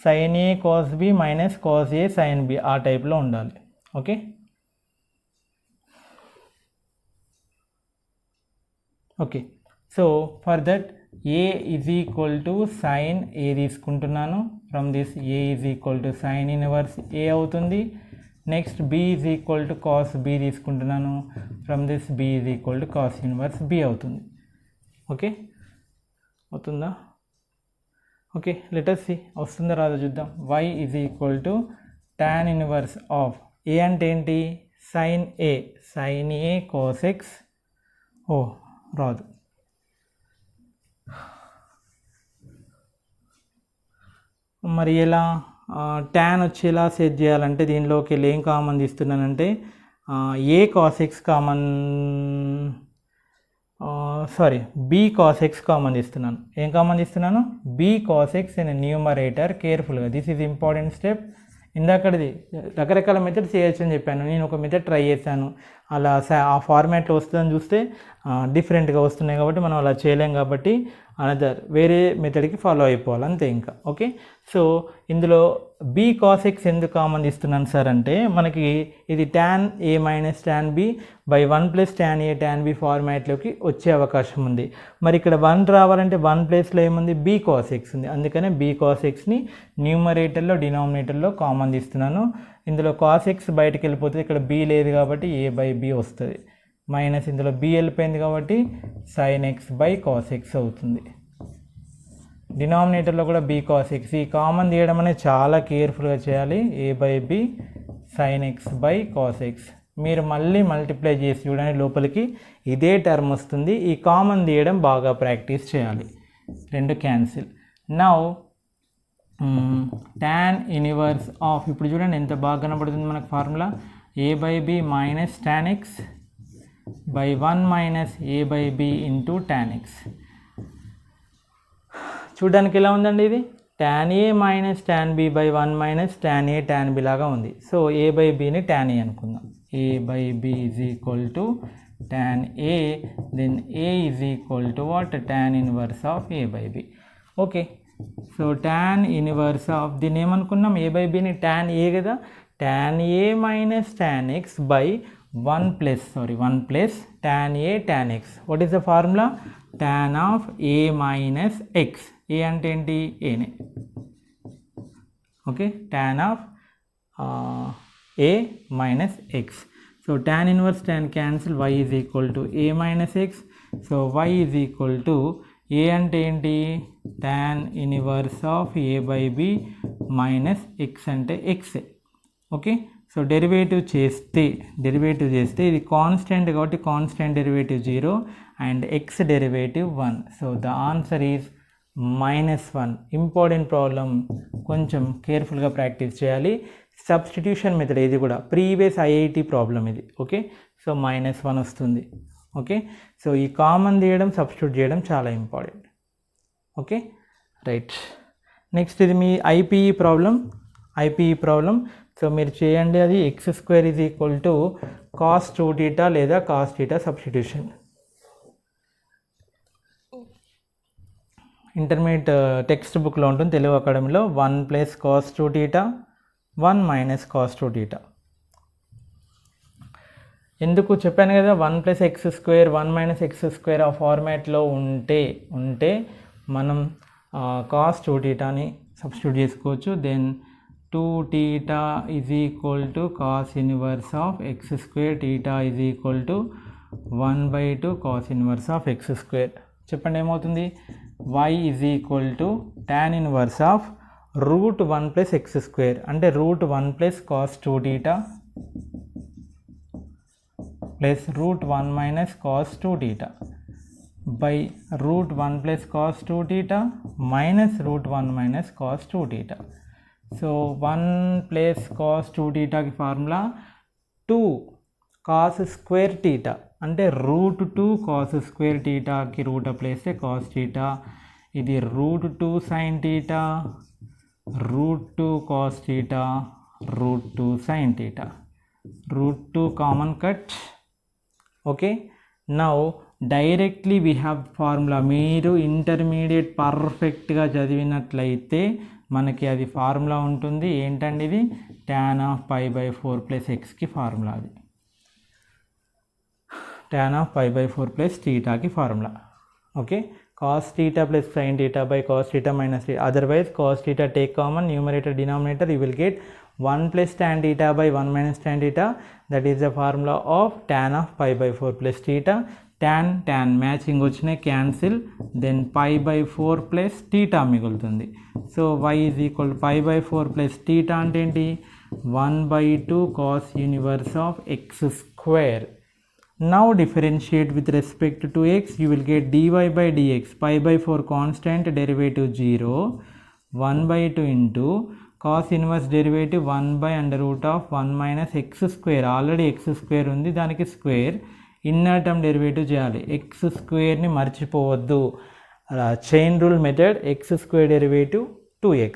Speaker 1: sine A cos B minus cos A sine B ఆ టైప్లో ఉండాలి. Okay, okay. So for that A is equal to sine A తీసుకుంటున్నాను. From this A is equal to sine inverse A అవుతుంది. Next B is equal to cos B తీసుకుంటున్నాను. From this B is equal to cos inverse B అవుతుంది. Okay, అవుతుందా? Okay, let us see వస్తుందా రాదో చూద్దాం. y is equal to tan inverse of A అంటే ఏంటి, sign A cos X. రాదు, మరి ఎలా ట్యాన్ వచ్చేలా సెట్ చేయాలంటే దీనిలోకి వెళ్ళి ఏం కామన్ తీస్తున్నానంటే A cos x common, B cos x common తీస్తున్నాను. ఏం కామన్ తీస్తున్నాను, B cos x in numerator. కేర్ఫుల్గా, దిస్ ఈజ్ ఇంపార్టెంట్ స్టెప్. ఇందాకది రకరకాల మెథడ్స్ చేయొచ్చు అని చెప్పాను, నేను ఒక మెథడ్ ట్రై చేశాను. అలా ఆ ఫార్మాట్లో వస్తుందని చూస్తే డిఫరెంట్గా వస్తున్నాయి కాబట్టి మనం అలా చేయలేం. కాబట్టి అనదర్ వేరే మెథడ్కి ఫాలో అయిపోవాలి అంతే ఇంకా. ఓకే, సో ఇందులో బి కాస్ ఎక్స్ ఎందుకు కామన్ ఇస్తున్నాను సార్ అంటే, మనకి ఇది tan A minus tan B by 1 plus tan A tan B ఫార్మాట్లోకి వచ్చే అవకాశం ఉంది. మరి ఇక్కడ 1 రావాలంటే 1 ప్లేస్లో ఏముంది, బి కాస్ ఎక్స్ ఉంది. అందుకనే బి కాస్ ఎక్స్ని న్యూమరేటర్లో డినామినేటర్లో కామన్ తీస్తున్నాను. ఇందులో కాస్ ఎక్స్ బయటకు వెళ్ళిపోతుంది, ఇక్కడ బి లేదు కాబట్టి ఏ బై బి వస్తుంది. మైనస్ ఇందులో బి వెళ్ళిపోయింది కాబట్టి sine x by cos x అవుతుంది. డినామినేటర్లో కూడా బి కాస్ ఎక్స్, ఈ కామన్ తీయడం అనేది చాలా కేర్ఫుల్గా చేయాలి. A by B sine x by cos x. మీరు మళ్ళీ మల్టిప్లై చేసి చూడండి, లోపలికి ఇదే టర్మ్ వస్తుంది. ఈ కామన్ తీయడం బాగా ప్రాక్టీస్ చేయాలి. 2 cancel. Now tan inverse of, ఇప్పుడు చూడండి ఎంత బాగా కనబడుతుంది మనకు formula, A by B minus tan x by 1 minus A by B into tan x. చూడడానికి ఎలా ఉందండి ఇది, tan A minus tan B by 1 minus tan A tan B లాగా ఉంది. సో ఏ బై బిని ట్యాన్ ఏ అనుకుందాం. A by B is equal to tan A, then A is equal to what, tan inverse of a by b. Okay, so tan inverse of దీన్ని ఏమనుకున్నాం, a by బిని tan a కదా, tan A minus tan x by 1 plus tan a tan x. What is the formula? Tan of a minus x. A అంటే ఏంటి, ఏనే. Okay, tan of a minus x. So tan inverse tan cancel, y is equal to a minus x. So y is equal to a అంటే ఏంటి, tan inverse of a by b minus x అంటే x. Okay, so derivative చేస్తే ఇది constant కాబట్టి constant derivative 0 and X derivative 1. So the answer is -1. Important problem, కొంచెం కేర్ఫుల్గా practice చేయాలి. Substitution method ఇది కూడా, ప్రీవియస్ ఐఐటి ప్రాబ్లం ఇది. ఓకే, సో -1 వస్తుంది. ఓకే, సో ఈ కామన్ తీయడం సబ్స్టిట్యూట్ చేయడం చాలా ఇంపార్టెంట్. Okay, right. నెక్స్ట్ ఇది మీ ఐపీఈ ప్రాబ్లం. సో మీరు చేయండి, అది x² is equal to cos 2θ లేదా కాస్ θ సబ్స్టిట్యూషన్. ఇంటర్మీడియట్ టెక్స్ట్ బుక్లో ఉంటుంది, తెలుగు అకాడమీలో. 1 ప్లస్ కాస్ 2θ 1 మైనస్ కాస్ 2θ. ఎందుకు చెప్పాను కదా, 1 ప్లస్ x² 1 మైనస్ x² ఆ ఫార్మాట్లో ఉంటే మనం కాస్ 2 θని సబ్స్టిట్యూట్ చేసుకోవచ్చు. Then 2 θ is equal to cos inverse of x square, θ is equal to 1/2 cos inverse of x square. చెప్పండి ఏమవుతుంది? y is equal to tan inverse of √1 plus x square, అంటే √1 plus cos 2 θ plus √1 minus cos 2 θ by √1 plus cos 2 θ minus √1 minus cos 2 θ. So 1 plus cos 2 θకి formula 2 cos square θ, అంటే √2 cos square θకి root apply చేస్తే cos θ, ఇది √2 sine θ, √2 cos θ, √2 sine θ, √2 common cut. Okay, now directly we have formula. మీరు intermediate పర్ఫెక్ట్గా చదివినట్లయితే మనకి అది ఫార్ములా ఉంటుంది. ఏంటండి ఇది? tan of π/4 ప్లస్ ఎక్స్కి ఫార్ములా, అది tan of π/4 ప్లస్ θకి formula. Okay, cos θ plus sin θ by cos θ minus θ, otherwise cos θ take common, numerator denominator, you will get 1 plus tan θ by 1 minus tan θ, that is the formula of tan of π/4 plus θ. tan matching వచ్చినాయి, cancel, then π/4 plus θ మిగులుతుంది. So y is equal to π/4 plus θ అంటే ఏంటి? 1/2 cos inverse of x square. Now differentiate with respect to x, you will get dy by dx, π/4 constant, derivative 0, 1/2 into cos inverse derivative 1/√1 minus x square, already x square ఉంది, దానికి square, inner term derivative చేయాలి. X స్క్వేర్ని మర్చిపోవద్దు, chain rule method, X square derivative 2x.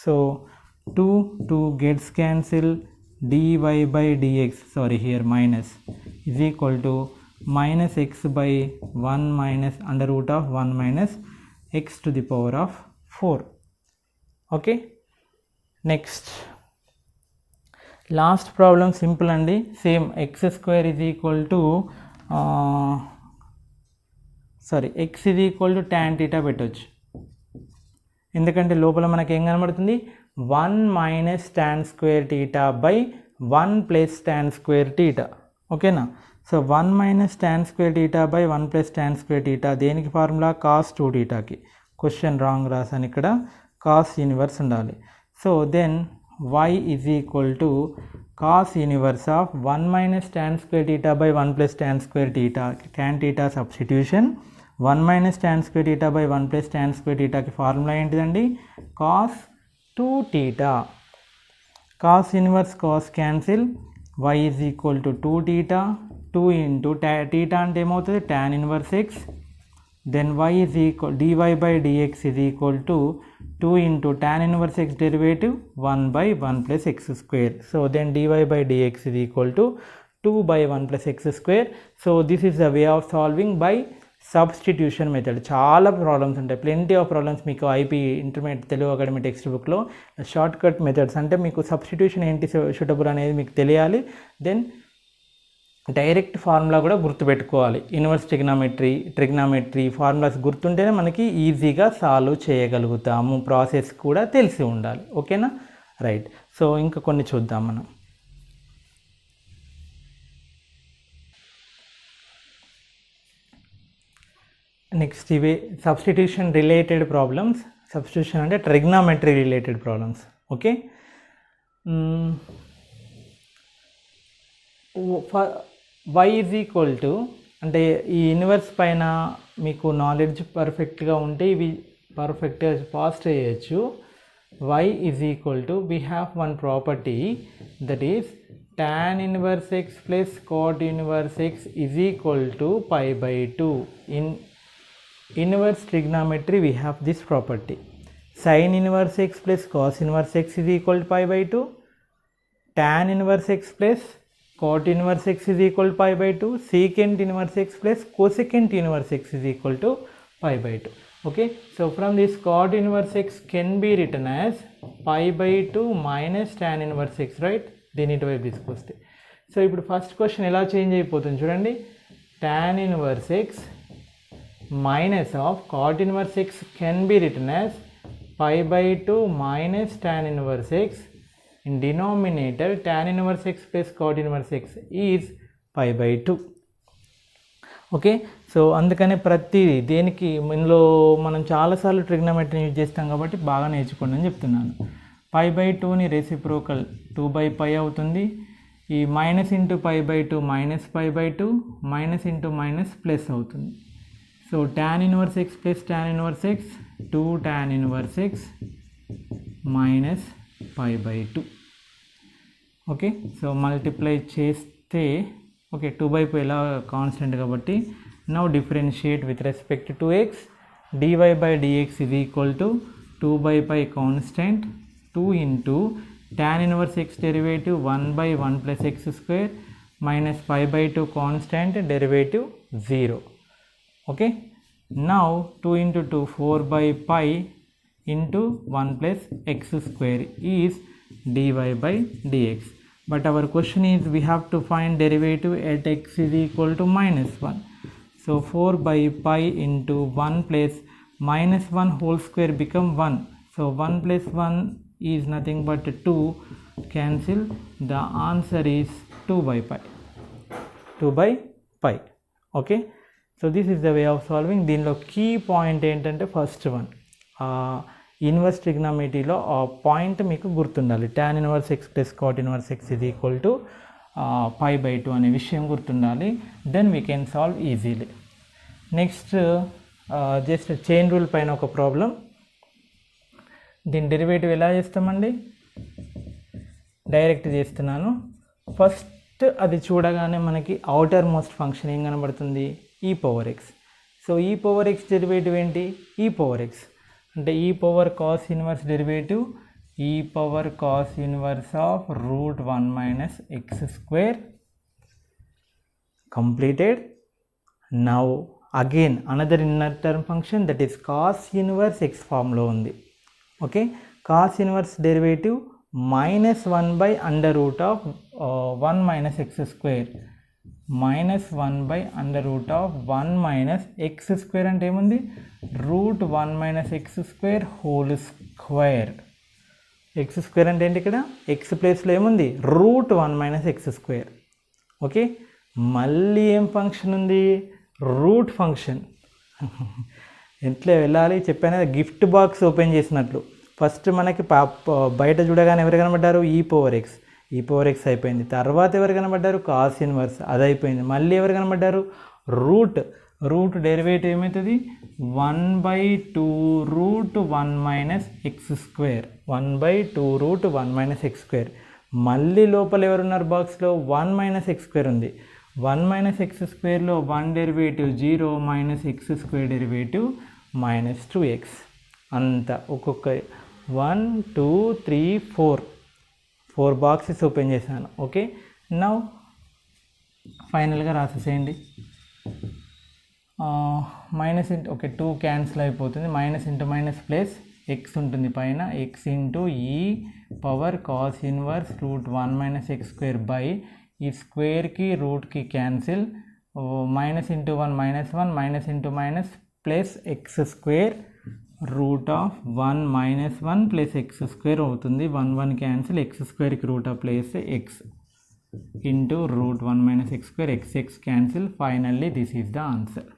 Speaker 1: So 2 gets cancel, dy by dx, sorry here minus, is equal to minus x by 1 minus √1 minus x to the power of 4. Okay, next last problem simple అండి, same x square is equal to x is equal to tan θ పెట్టవచ్చు. ఎందుకంటే లోపల మనకి ఏం కనబడుతుంది? 1 minus tan square θ by 1 plus tan square θ. ఓకేనా? So 1 minus tan square θ by 1 plus tan square θ దేనికి formula? cos 2 θకి. క్వశ్చన్ రాంగ్ రాసాను ఇక్కడ, cos ఇన్వర్స్ ఉండాలి. So then y is equal to cos inverse of 1 minus tan square θ by 1 plus tan square θ, tan θ substitution, 1 minus tan square θ by 1 plus tan square θకి formula ఏంటిదండి? cos 2 θ. cos inverse cos cancel, y is equal to 2 θ, 2 into θ అంటే ఏమవుతుంది? tan inverse x, then y is equal, dy by dx is equal to 2 into tan inverse x derivative 1/1 plus x square. So then dy by dx is equal to 2/1 plus x square. So this is the way of solving by substitution method. చాలా problems ఉంటాయి, plenty of problems మీకు IP intermediate Telugu academy text బుక్లో. Short cut methods అంటే మీకు substitution ఏంటి suitable అనేది మీకు తెలియాలి. దెన్ డైరెక్ట్ ఫార్ములా కూడా గుర్తుపెట్టుకోవాలి. ఇన్వర్స్ ట్రిగ్నామెట్రీ ఫార్ములాస్ గుర్తుంటేనే మనకి ఈజీగా సాల్వ్ చేయగలుగుతాము. ప్రాసెస్ కూడా తెలిసి ఉండాలి. ఓకేనా? రైట్. సో ఇంకా కొన్ని చూద్దాం మనం. నెక్స్ట్ ఇవే సబ్స్టిట్యూషన్ రిలేటెడ్ ప్రాబ్లమ్స్. సబ్స్టిట్యూషన్ అంటే trigonometry related problems. Okay, y is equal to, అంటే ఈ ఇన్వర్స్ పైన మీకు నాలెడ్జ్ పర్ఫెక్ట్గా ఉంటే ఇవి పర్ఫెక్ట్గా పాస్ చేయొచ్చు. y is equal to, we have one property that is tan inverse x plus cot inverse x is equal to π/2. In inverse trigonometry we have this property. Sin inverse x plus cos inverse x is equal to π/2. Tan inverse x plus cot inverse x is equal to π/2. Secant inverse x plus cosecant inverse x is equal to π/2. Okay, so from this cot inverse x can be written as π/2 minus tan inverse x, right? దీని ఇటువైపు తీసుకొస్తే. So ఇప్పుడు first question ఎలా change అయిపోతుంది చూడండి. tan inverse X minus of cot inverse x can be written as pi by 2 minus tan inverse x. In denominator, tan inverse x plus cot inverse x is pi by 2. Okay, so అందుకనే ప్రతి దేనికి ఇందులో మనం చాలాసార్లు ట్రిగ్నోమెట్రీని use చేస్తాం కాబట్టి బాగా నేర్చుకోండి అని చెప్తున్నాను. పై బై 2ని రెసిప్రోకల్ 2/π అవుతుంది. ఈ minus into pi by 2 minus pi by 2 minus into minus plus అవుతుంది. So tan inverse x plus tan inverse x 2 tan inverse x minus pi by 2. Okay, so multiply చేస్తే okay 2/π ఎలా constant కాబట్టి now differentiate with respect to x. dy by dx is equal to 2/π constant 2 into tan inverse x derivative 1/1 plus x square minus pi by 2 constant derivative 0. Okay, now 2 into 2 4/π into 1 plus x square is dy by dx. But our question is we have to find derivative at x is equal to -1. So 4/π into 1 plus -1 whole square become 1. So 1 plus 1 is nothing but 2. Cancel. The answer is 2/π. 2/π. Okay. So this is the way of solving. దీనిలో key point ఏంటంటే first one inverse ట్రిగ్నోమెట్రీలో ఆ point మీకు గుర్తుండాలి. tan inverse x plus cot inverse x ఇది equal to pi by 2 అనే విషయం గుర్తుండాలి. Then we can solve easily. Next just chain rule పైన ఒక ప్రాబ్లం. దీని డెరివేటివ్ ఎలా చేస్తామండి? డైరెక్ట్ చేస్తున్నాను. ఫస్ట్ అది చూడగానే మనకి అవుటర్ మోస్ట్ ఫంక్షన్ ఏం కనబడుతుంది? ఈ పవర్ ఎక్స్. సో ఈ పవర్ ఎక్స్ డెరివేటివ్ ఏంటి? ఈ పవర్ ఎక్స్ అంటే ఈ పవర్ కాస్ ఇన్వర్స్ డెరివేటివ్ ఈ power cos inverse of √1 minus x square. Completed. Now again another inner term function that is cos inverse X ఫామ్లో ఉంది. Okay, cos inverse derivative -1/√1 minus x square -1/√1 minus x square అంటే ఏముంది? √1 minus x square whole square. X square అంటే ఏంటి? ఇక్కడ X ప్లేస్లో ఏముంది? √1 minus x square. Okay, మళ్ళీ ఏం ఫంక్షన్ ఉంది? Root function. ఎట్లా వెళ్ళాలి చెప్పాను, గిఫ్ట్ బాక్స్ ఓపెన్ చేసినట్లు. ఫస్ట్ మనకి బయట చూడగానే ఎవరు కనబడ్డారు? ఈ పవర్ ఎక్స్. ఈ పవర్ ఎక్స్ అయిపోయింది. తర్వాత ఎవరు కనబడ్డారు? కాస్ ఇన్వర్స్, అది అయిపోయింది. మళ్ళీ ఎవరు కనబడ్డారు? రూట్ డెరివేటివ్ ఏమవుతుంది? 1/2√1 minus x square. 1/2√1 minus x square. మళ్ళీ లోపల ఎవరున్నారు? బాక్స్లో 1 మైనస్ ఎక్స్ స్క్వేర్ ఉంది. 1 మైనస్ ఎక్స్ స్క్వేర్లో 1 derivative 0 minus x square derivative -2x. అంతా ఒక్కొక్క 1 2 3 4 బాక్సెస్ ఓపెన్ చేశాను. ఓకే, నౌ ఫైనల్గా రాసేసేయండి. మైనస్ ఇంటూ ఓకే 2 క్యాన్సిల్ అయిపోతుంది. Minus into minus plus x ఉంటుంది పైన. X into e power cos inverse √1 minus x square by ఈ స్క్వేర్కి రూట్కి cancel. Minus into 1 -1 minus into minus plus x square √1 - 1 plus x square అవుతుంది. 1 cancel. X స్క్వేర్కి root of place x into √1 minus x square x cancel. Finally this is the answer.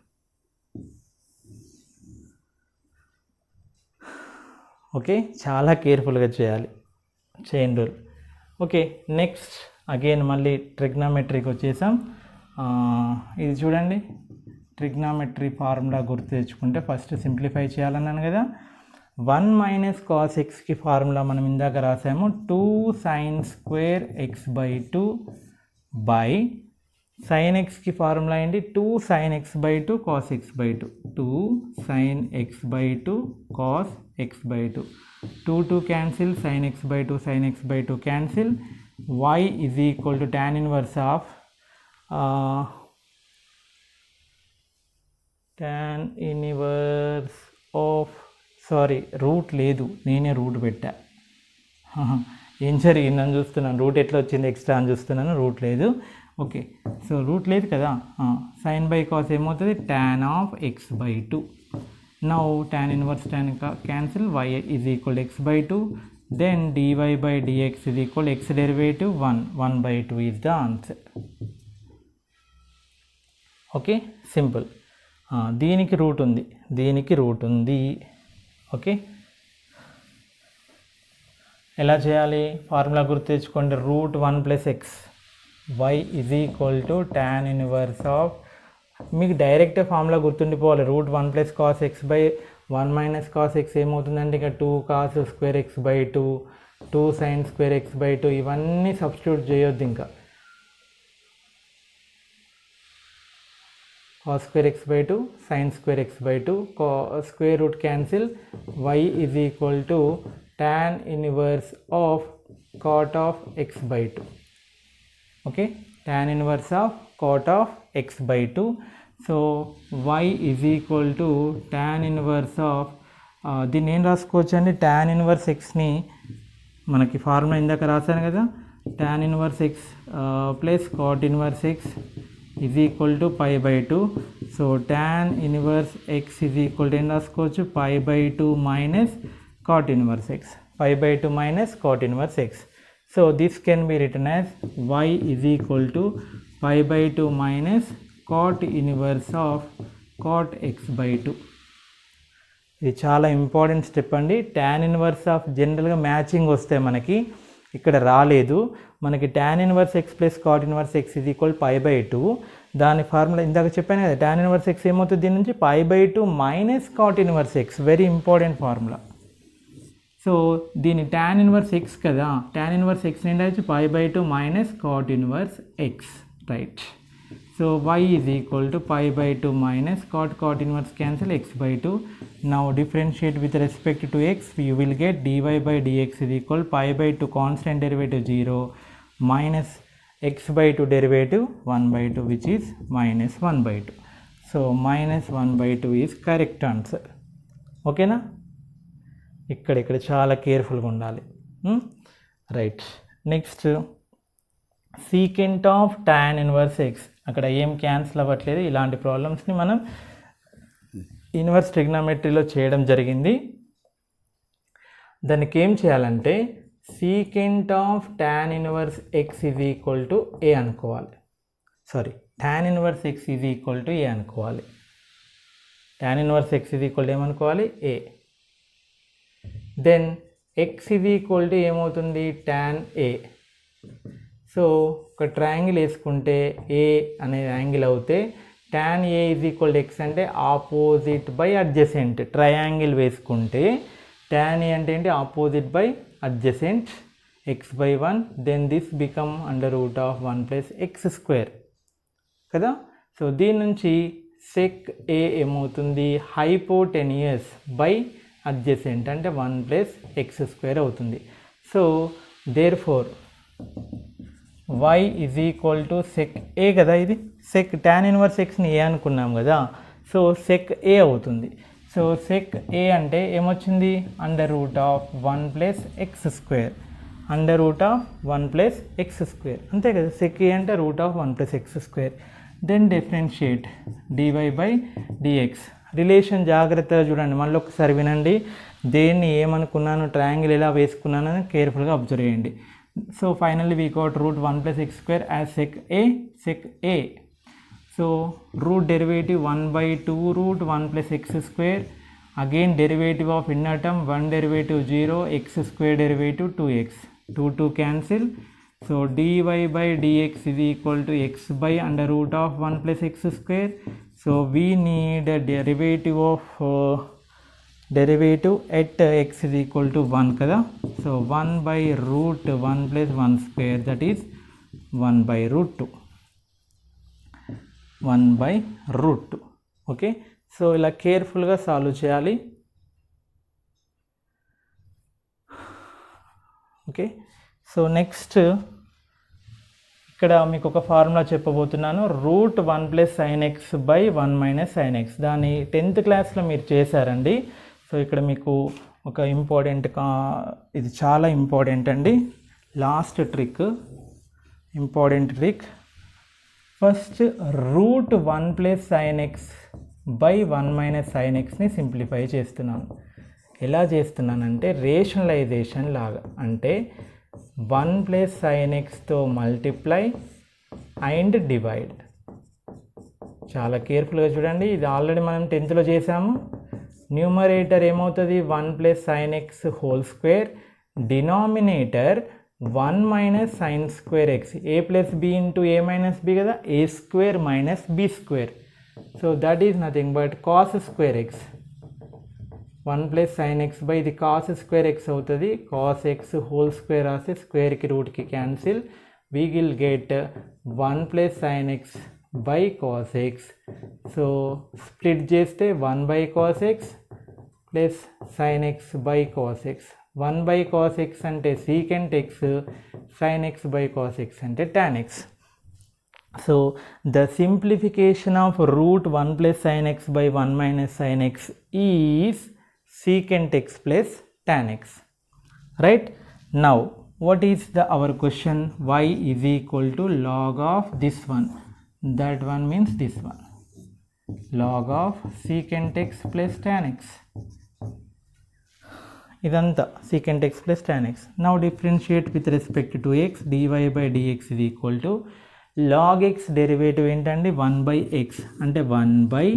Speaker 1: Okay, చాలా కేర్ఫుల్గా చేయాలి chain rule. Okay, next again మళ్ళీ ట్రిగ్నోమెట్రీకి వచ్చేసాం. ఇది చూడండి, ట్రిగ్నోమెట్రీ ఫార్ములా గుర్తు తెచ్చుకుంటే ఫస్ట్ సింప్లిఫై చేయాలన్నాను కదా. 1 మైనస్ కాస్ ఎక్స్కి ఫార్ములా మనం ఇందాక రాసాము 2 sin square x/2 by sin ఎక్స్కి ఫార్ములా ఏంటి? 2 sin x/2 cos x/2. 2 sin x/2 cos x/2. 2 cancel. sin x/2 cancel. y is equal to tan inverse of root లేదు, నేనే route పెట్టా. ఏం జరిగిందని చూస్తున్నాను. రూట్ ఎట్లా వచ్చింది ఎక్స్ట్రా అని చూస్తున్నాను. రూట్ లేదు. ఓకే, సో రూట్ లేదు కదా, సైన్ బై కాస్ ఏమవుతుంది, tan of x/2. Now tan inverse tan cancel, y is equal to x/2, దెన్ dy/dx is equal x derivative 1/2 is the answer. Okay, simple. దీనికి root ఉంది, దీనికి root ఉంది. Okay, ఎలా చేయాలి, ఫార్ములా గుర్తు తెచ్చుకోండి, √1 + x, y is equal to tan inverse of, మీకు direct formula గుర్తుండిపోవాలి, √1 + cos x/1 - cos x ఏమవుతుందంటే ఇక 2 cos square x/2, 2 sin square x/2, ఇవన్నీ సబ్స్టిట్యూట్ చేయొద్దు, ఇంకా cos square x/2, sin square x/2, square root cancel, y is equal to tan inverse of cot of x/2. Okay, tan inverse of cot of x/2. So y is equal to tan inverse of, దీన్ని ఏం రాసుకోవచ్చు అండి, tan inverse xని మనకి formula ఇందాక రాశాను కదా, tan inverse x plus cot inverse x is equal to pi/2. So tan inverse x is equal to ఏం రాసుకోవచ్చు, pi/2 minus cot inverse x, pi/2 minus cot inverse x. So this can be written as y is equal to pi/2 minus cot inverse of cot x/2. ఇది చాలా important step అండి. tan inverse of జనరల్గా matching వస్తే మనకి ఇక్కడ రాలేదు, మనకి tan inverse x plus cot inverse x is equal pi/2. దాని ఫార్ములా ఇందాక చెప్పాను కదా, tan ఇన్వర్స్ x ఏమవుతుంది, దీని నుంచి pi/2 minus cot inverse x, very important formula. So దీని tan ఇన్వర్స్ x కదా, tan ఇన్వర్స్ x ఏంటి వచ్చి pi/2 minus cot inverse x, right. So y is equal to pi/2 minus cot inverse cancel x/2. Now differentiate with respect to x, you will get dy/dx is equal pi/2 constant derivative 0 minus x/2 derivative 1/2, which is minus 1/2. So minus 1/2 is correct answer. ఓకేనా, ఇక్కడ చాలా కేర్ఫుల్గా ఉండాలి, right. Next secant of tan inverse x, అక్కడ ఏం cancel అవ్వట్లేదు. ఇలాంటి ప్రాబ్లమ్స్ని మనం ఇన్వర్స్ ట్రిగ్నోమెట్రీలో చేయడం జరిగింది. దానికి ఏం చేయాలంటే secant of tan inverse x is equal to a అనుకోవాలి, sorry tan inverse x is equal to a అనుకోవాలి. tan inverse x is equal to ఏమనుకోవాలి, a. Then x is equal to ఏమవుతుంది, tan a. సో ఒక triangle వేసుకుంటే a అనే angle అవుతే tan a is equal to x అంటే opposite by adjacent. Triangle వేసుకుంటే tan a అంటే ఏంటి, opposite by adjacent x/1, then this become √1 + x² కదా. సో దీని నుంచి sec a ఏమవుతుంది, హైపోటెనియస్ బై అడ్జసెంట్ అంటే 1 + x² అవుతుంది. So therefore y is equal to sec a కదా, ఇది sec tan ఇన్వర్స్ xని a అనుకున్నాం కదా, సో sec a అవుతుంది. సో sec a అంటే ఏమొచ్చింది, √1 + x², √1 + x², అంతే కదా. sec a అంటే √1 + x². Then differentiate dy/dx. Relation జాగ్రత్తగా చూడండి, మళ్ళీ ఒకసారి వినండి. దేన్ని ఏమనుకున్నాను, ట్రయాంగిల్ ఎలా వేసుకున్నానని కేర్ఫుల్గా అబ్జర్వ్ చేయండి. So finally we got √1 + x² as sec a. So root derivative 1/2 √1 + x². Again derivative of inner term 1 derivative 0, x² derivative 2x. 2 cancel. So dy/dx is equal to x by √1 + x². So we need a derivative at x is equal to 1 kada. So 1/√1 + 1², that is 1/√2. 1/√2. Okay, so ఇలా కేర్ఫుల్గా solve చేయాలి. Okay, so next ఇక్కడ మీకు ఒక formula చెప్పబోతున్నాను, √1 + sin x/1 - sin x. దాన్ని 10th క్లాస్లో మీరు చేశారండి. సో ఇక్కడ మీకు ఒక ఇది చాలా ఇంపార్టెంట్ అండి, last trick, important trick. First root 1 plus sine x by 1 minus sine ఎక్స్ని సింప్లిఫై చేస్తున్నాను. ఎలా చేస్తున్నానంటే రేషనలైజేషన్ లాగా, అంటే 1 ప్లస్ సైన్ ఎక్స్తో మల్టిప్లై అండ్ డివైడ్. చాలా కేర్ఫుల్గా చూడండి, ఇది ఆల్రెడీ మనం 10th చేసాము. న్యూమరేటర్ ఏమవుతుంది 1 plus sine x whole square, denominator 1 minus sine square x, A plus B into A minus B కదా, A square minus B square. So that is nothing but cos square x. 1 plus sine x by ఇది cos square x అవుతుంది. Cos x whole square రాస్తే స్క్వేర్కి రూట్కి cancel, we will get 1 plus sin x by cos x. So split చేస్తే 1 by cos x plus sin x by cos x. 1 by cos x అంటే secant x, sin x by cos x అంటే tan x. So the simplification of root 1 plus sin x by 1 minus sin x is secant x plus tan x, right? Now what is our question? Y is equal to log of this one, that one means this one, log of secant x plus tan x. Idanta secant x plus tan x. Now differentiate with respect to x. Dy by dx is equal to log x derivative ఏంటండి 1 by x అంటే 1 by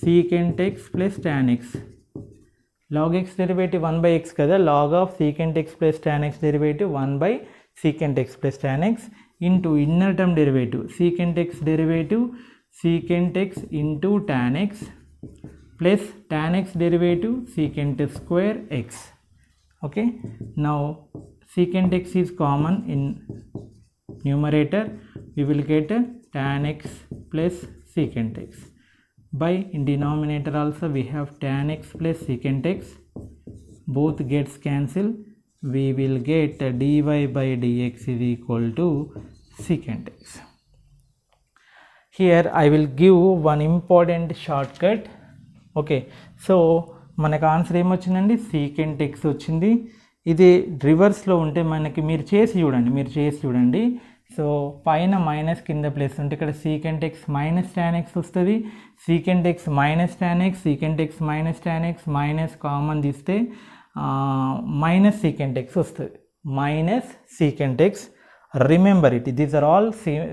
Speaker 1: secant x plus tan x. log x derivative 1 by x కదా, log of secant x plus tan x derivative 1 by secant x plus tan x into inner term derivative secant x derivative secant x into tan x plus tan x derivative secant square x. Okay, now secant x is common in numerator, we will get tan x plus secant x. By in denominator also we have tan x plus secant x, both gets cancel, we will get dy by dx is equal to secant x. Here I will give one important shortcut. Okay, so మనకు answer ఏమొచ్చిందండి, secant x వచ్చింది. ఇది రివర్స్లో ఉంటే మనకి మీరు చేసి చూడండి. So పైన మైనస్ కింద ప్లస్ ఉంటే ఇక్కడ secant x minus tan x వస్తుంది, secant x minus tan x, secant x minus tan x minus common తీస్తే మైనస్ secant x వస్తుంది, minus secant x. Remember it, these are all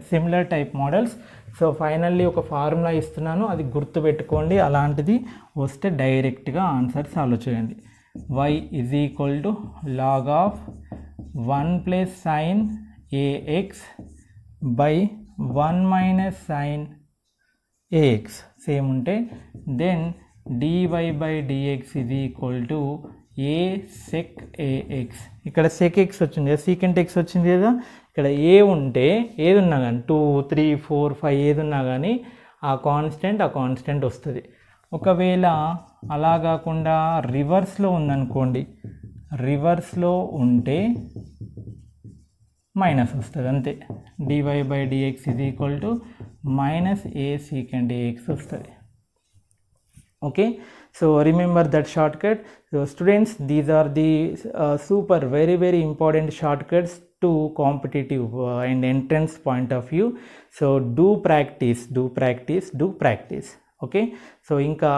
Speaker 1: similar type models. So finally ఒక formula ఇస్తున్నాను, అది గుర్తుపెట్టుకోండి. అలాంటిది వస్తే డైరెక్ట్గా ఆన్సర్ సాల్వ్ చేయండి. y is equal to log of 1 plus sin ax by 1 minus sin ax same ఉంటే then dy by dx is equal to a sec ax. ఇక్కడ sec x వచ్చింది కదా, secant x వచ్చింది కదా, ఇక్కడ a ఉంటే ఏది ఉన్నా కానీ 2 3 4 5 ఏది ఉన్నా కానీ ఆ కాన్స్టెంట్ వస్తుంది. ఒకవేళ అలా కాకుండా రివర్స్లో ఉందనుకోండి, రివర్స్లో ఉంటే మైనస్ వస్తుంది అంతే. dy by dx is equal to minus a secant ax వస్తుంది. Okay, so remember that shortcut. So students, these are the super very important shortcuts to competitive and entrance point of view. So do practice. Okay, so ఇంకా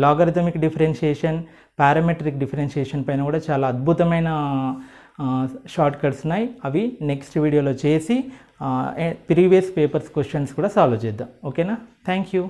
Speaker 1: logarithmic differentiation, parametric differentiation పైన కూడా చాలా అద్భుతమైన short cuts ఉన్నాయి. అవి next వీడియోలో చేసి previous papers questions కూడా సాల్వ్ చేద్దాం. ఓకేనా, థ్యాంక్ యూ.